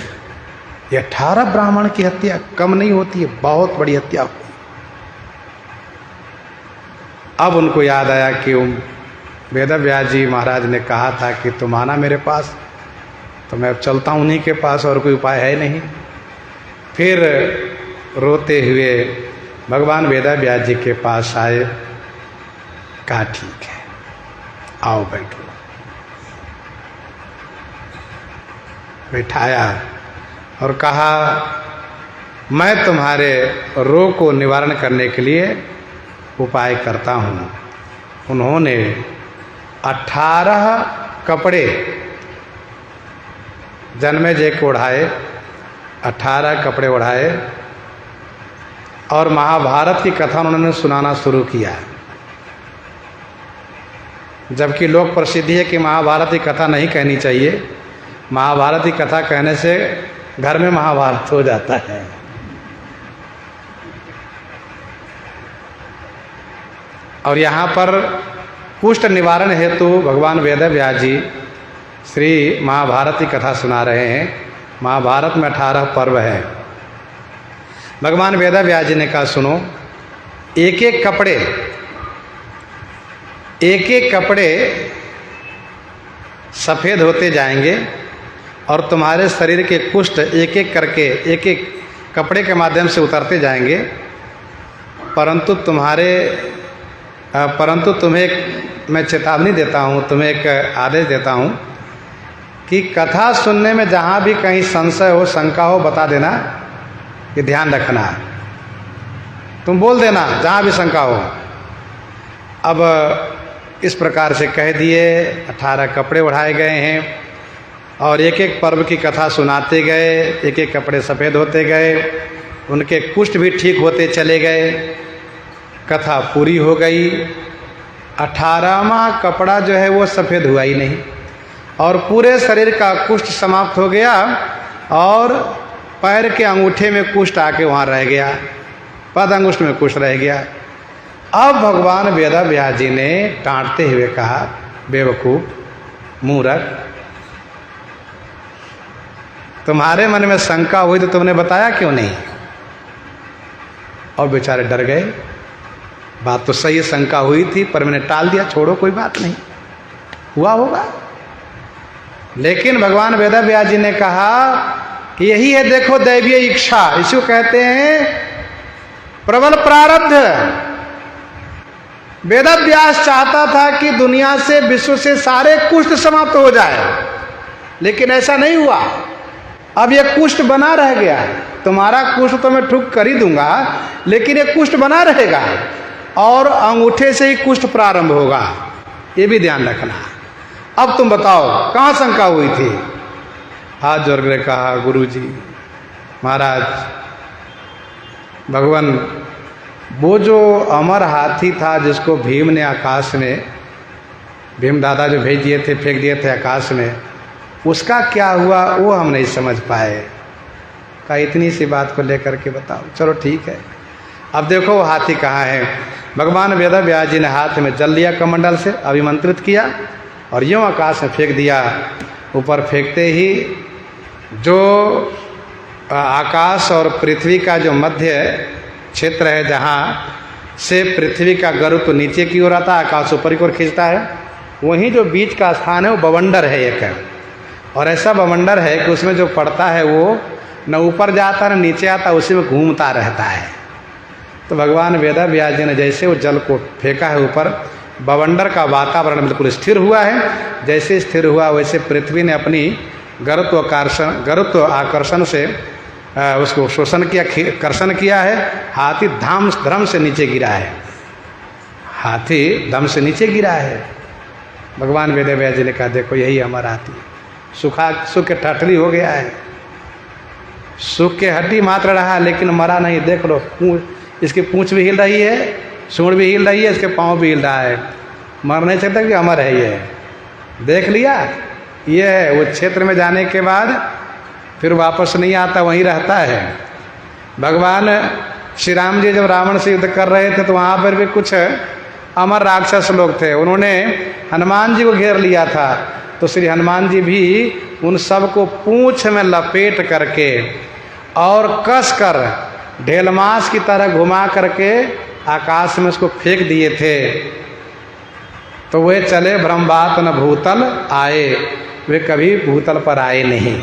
ये 18 ब्राह्मण की हत्या कम नहीं होती है, बहुत बड़ी हत्या हुई। अब उनको याद आया कि वेदव्यास जी महाराज ने कहा था कि तुम आना मेरे पास, तो मैं अब चलता हूँ उन्हीं के पास, और कोई उपाय है नहीं। फिर रोते हुए भगवान वेदव्यास जी के पास आए। कहा ठीक है, आओ बैठो। बैठाया और कहा मैं तुम्हारे रोग को निवारण करने के लिए उपाय करता हूँ। उन्होंने 18 कपड़े जन्मेजय को ओढ़ाए 18 कपड़े ओढ़ाए और महाभारत की कथा उन्होंने सुनाना शुरू किया। जबकि लोक प्रसिद्धि है कि महाभारत की कथा नहीं कहनी चाहिए, महाभारत की कथा कहने से घर में महाभारत हो जाता है। और यहाँ पर कुष्ठ निवारण हेतु भगवान वेद व्यास जी श्री महाभारत की कथा सुना रहे हैं। महाभारत में 18 पर्व है। भगवान वेद व्यास जी ने कहा सुनो, एक एक कपड़े सफ़ेद होते जाएंगे और तुम्हारे शरीर के कुष्ठ एक एक करके एक एक कपड़े के माध्यम से उतरते जाएंगे, परंतु तुम्हें मैं चेतावनी देता हूँ, तुम्हें एक आदेश देता हूँ कि कथा सुनने में जहाँ भी कहीं संशय हो, शंका हो, बता देना, ये ध्यान रखना। तुम बोल देना जहाँ भी शंका हो। अब इस प्रकार से कह दिए, 18 कपड़े ओढ़ाए गए हैं और एक एक पर्व की कथा सुनाते गए, एक एक कपड़े सफ़ेद होते गए, उनके कुष्ठ भी ठीक होते चले गए। कथा पूरी हो गई। 18वां कपड़ा जो है वो सफ़ेद हुआ ही नहीं और पूरे शरीर का कुष्ठ समाप्त हो गया और पैर के अंगूठे में कुष्ठ आके वहाँ रह गया, पद अंगुष्ठ में कुष्ठ रह गया। अब भगवान वेद व्यास जी ने डांटते हुए कहा, बेवकूफ़, मूर्ख, तुम्हारे मन में शंका हुई तो तुमने बताया क्यों नहीं? और बेचारे डर गए। बात तो सही, शंका हुई थी पर मैंने टाल दिया, छोड़ो कोई बात नहीं, हुआ होगा। लेकिन भगवान वेद व्यास जी ने कहा कि यही है, देखो दैवीय इच्छा, इसको कहते हैं प्रबल प्रारब्ध। वेद व्यास चाहता था कि दुनिया से, विश्व से सारे कुष्ठ समाप्त हो जाए, लेकिन ऐसा नहीं हुआ। अब ये कुष्ठ बना रह गया। तुम्हारा कुष्ठ तो मैं ठुक कर ही दूंगा, लेकिन ये कुष्ठ बना रहेगा और अंगूठे से ही कुष्ठ प्रारंभ होगा, ये भी ध्यान रखना। अब तुम बताओ कहाँ शंका हुई थी? हाथ जोड़ कर कहा, गुरुजी महाराज, भगवान, वो जो अमर हाथी था जिसको भीम ने आकाश में, भीम दादा जो भेज दिए थे, फेंक दिए थे आकाश में, उसका क्या हुआ वो हम नहीं समझ पाए। कहा इतनी सी बात को लेकर के बताओ। चलो ठीक है, अब देखो वो हाथी कहाँ है। भगवान वेद व्यास जी ने हाथ में जल लिया, कमंडल से अभिमंत्रित किया और यूँ आकाश में फेंक दिया। ऊपर फेंकते ही जो आकाश और पृथ्वी का जो मध्य क्षेत्र है, जहाँ से पृथ्वी का गुरुत्व नीचे की ओर आता है, आकाश ऊपर की ओर खींचता है, वहीं जो बीच का स्थान है वो बवंडर है एक। और ऐसा बवंडर है कि उसमें जो पड़ता है वो न ऊपर जाता न नीचे आता, उसी में घूमता रहता है। तो भगवान वेद व्यास जी ने जैसे वो जल को फेंका है ऊपर, बवंडर का वातावरण बिल्कुल स्थिर हुआ है। जैसे स्थिर हुआ वैसे पृथ्वी ने अपनी गुरुत्व आकर्षण से उसको शोषण किया, कर्षण किया है। हाथी धम से नीचे गिरा है, हाथी दम से नीचे गिरा है। भगवान वेद व्यास जी ने कहा, देखो यही हमारा हाथी, सूख के ठठरी हो गया है, सूख के हड्डी मात्र रहा लेकिन मरा नहीं। देख लो, इसकी पूंछ भी हिल रही है, सूंड भी हिल रही है, इसके पाँव भी हिल रहा है, मर नहीं सकता कि अमर है ये। देख लिया, ये है। वो क्षेत्र में जाने के बाद फिर वापस नहीं आता, वहीं रहता है। भगवान श्री राम जी जब रावण से युद्ध कर रहे थे तो वहाँ पर भी कुछ अमर राक्षस लोग थे, उन्होंने हनुमान जी को घेर लिया था। तो श्री हनुमान जी भी उन सब को पूंछ में लपेट करके और कस कर ढेलमास की तरह घुमा करके आकाश में उसको फेंक दिए थे। तो वे चले ब्रह्मवात न भूतल आए, वे कभी भूतल पर आए नहीं।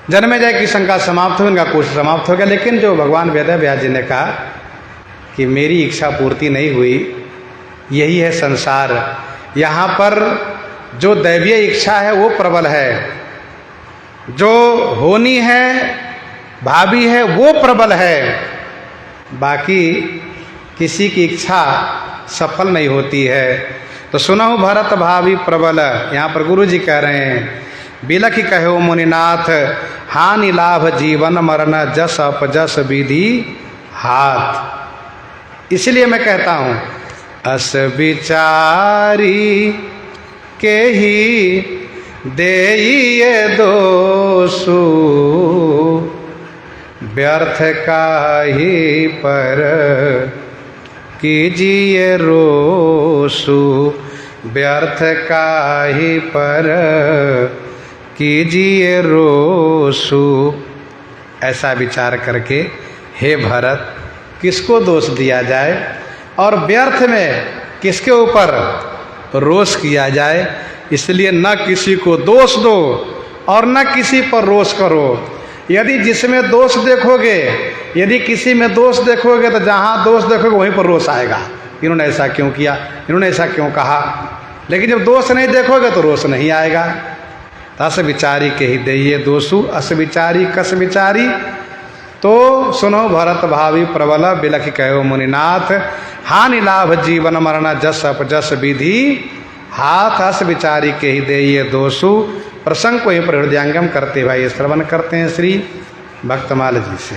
जन्मेजय की शंका समाप्त हो, इनका कुछ समाप्त हो गया। लेकिन जो भगवान वेद व्यास जी ने कहा कि मेरी इच्छा पूर्ति नहीं हुई, यही है संसार। यहाँ पर जो दैवीय इच्छा है वो प्रबल है, जो होनी है, भावी है, वो प्रबल है। बाकी किसी की इच्छा सफल नहीं होती है। तो सुनहु भरत भावी प्रबल, यहाँ पर गुरु जी कह रहे हैं, बिलखि कहो मुनिनाथ हानि लाभ जीवन मरण जस अपजस विधि हाथ। इसलिए मैं कहता हूँ अस विचारी के ही देइए दोषु व्यर्थ काहि पर कीजिए रोषु व्यर्थ काहि पर कीजिए रोषु। ऐसा विचार करके हे भरत किसको दोष दिया जाए और व्यर्थ में किसके ऊपर रोष किया जाए, इसलिए न किसी को दोष दो और न किसी पर रोष करो। यदि जिसमें दोष देखोगे, यदि किसी में दोष देखोगे तो जहाँ दोष देखोगे वहीं पर रोष आएगा, इन्होंने ऐसा क्यों किया, इन्होंने ऐसा क्यों कहा। लेकिन जब दोष नहीं देखोगे तो रोष नहीं आएगा। अस विचारी के ही देइए दोषु अस विचारी कस विचारी। तो सुनो भरत भावी प्रबल बिलख कहो मुनिनाथ हानि लाभ जीवन मरण जस अपजस विधि हाथ। अस विचारी के ही देइए दोषु। प्रसंग को ही हृदयांगम करते भाई श्रवण करते हैं श्री भक्तमाल जी से।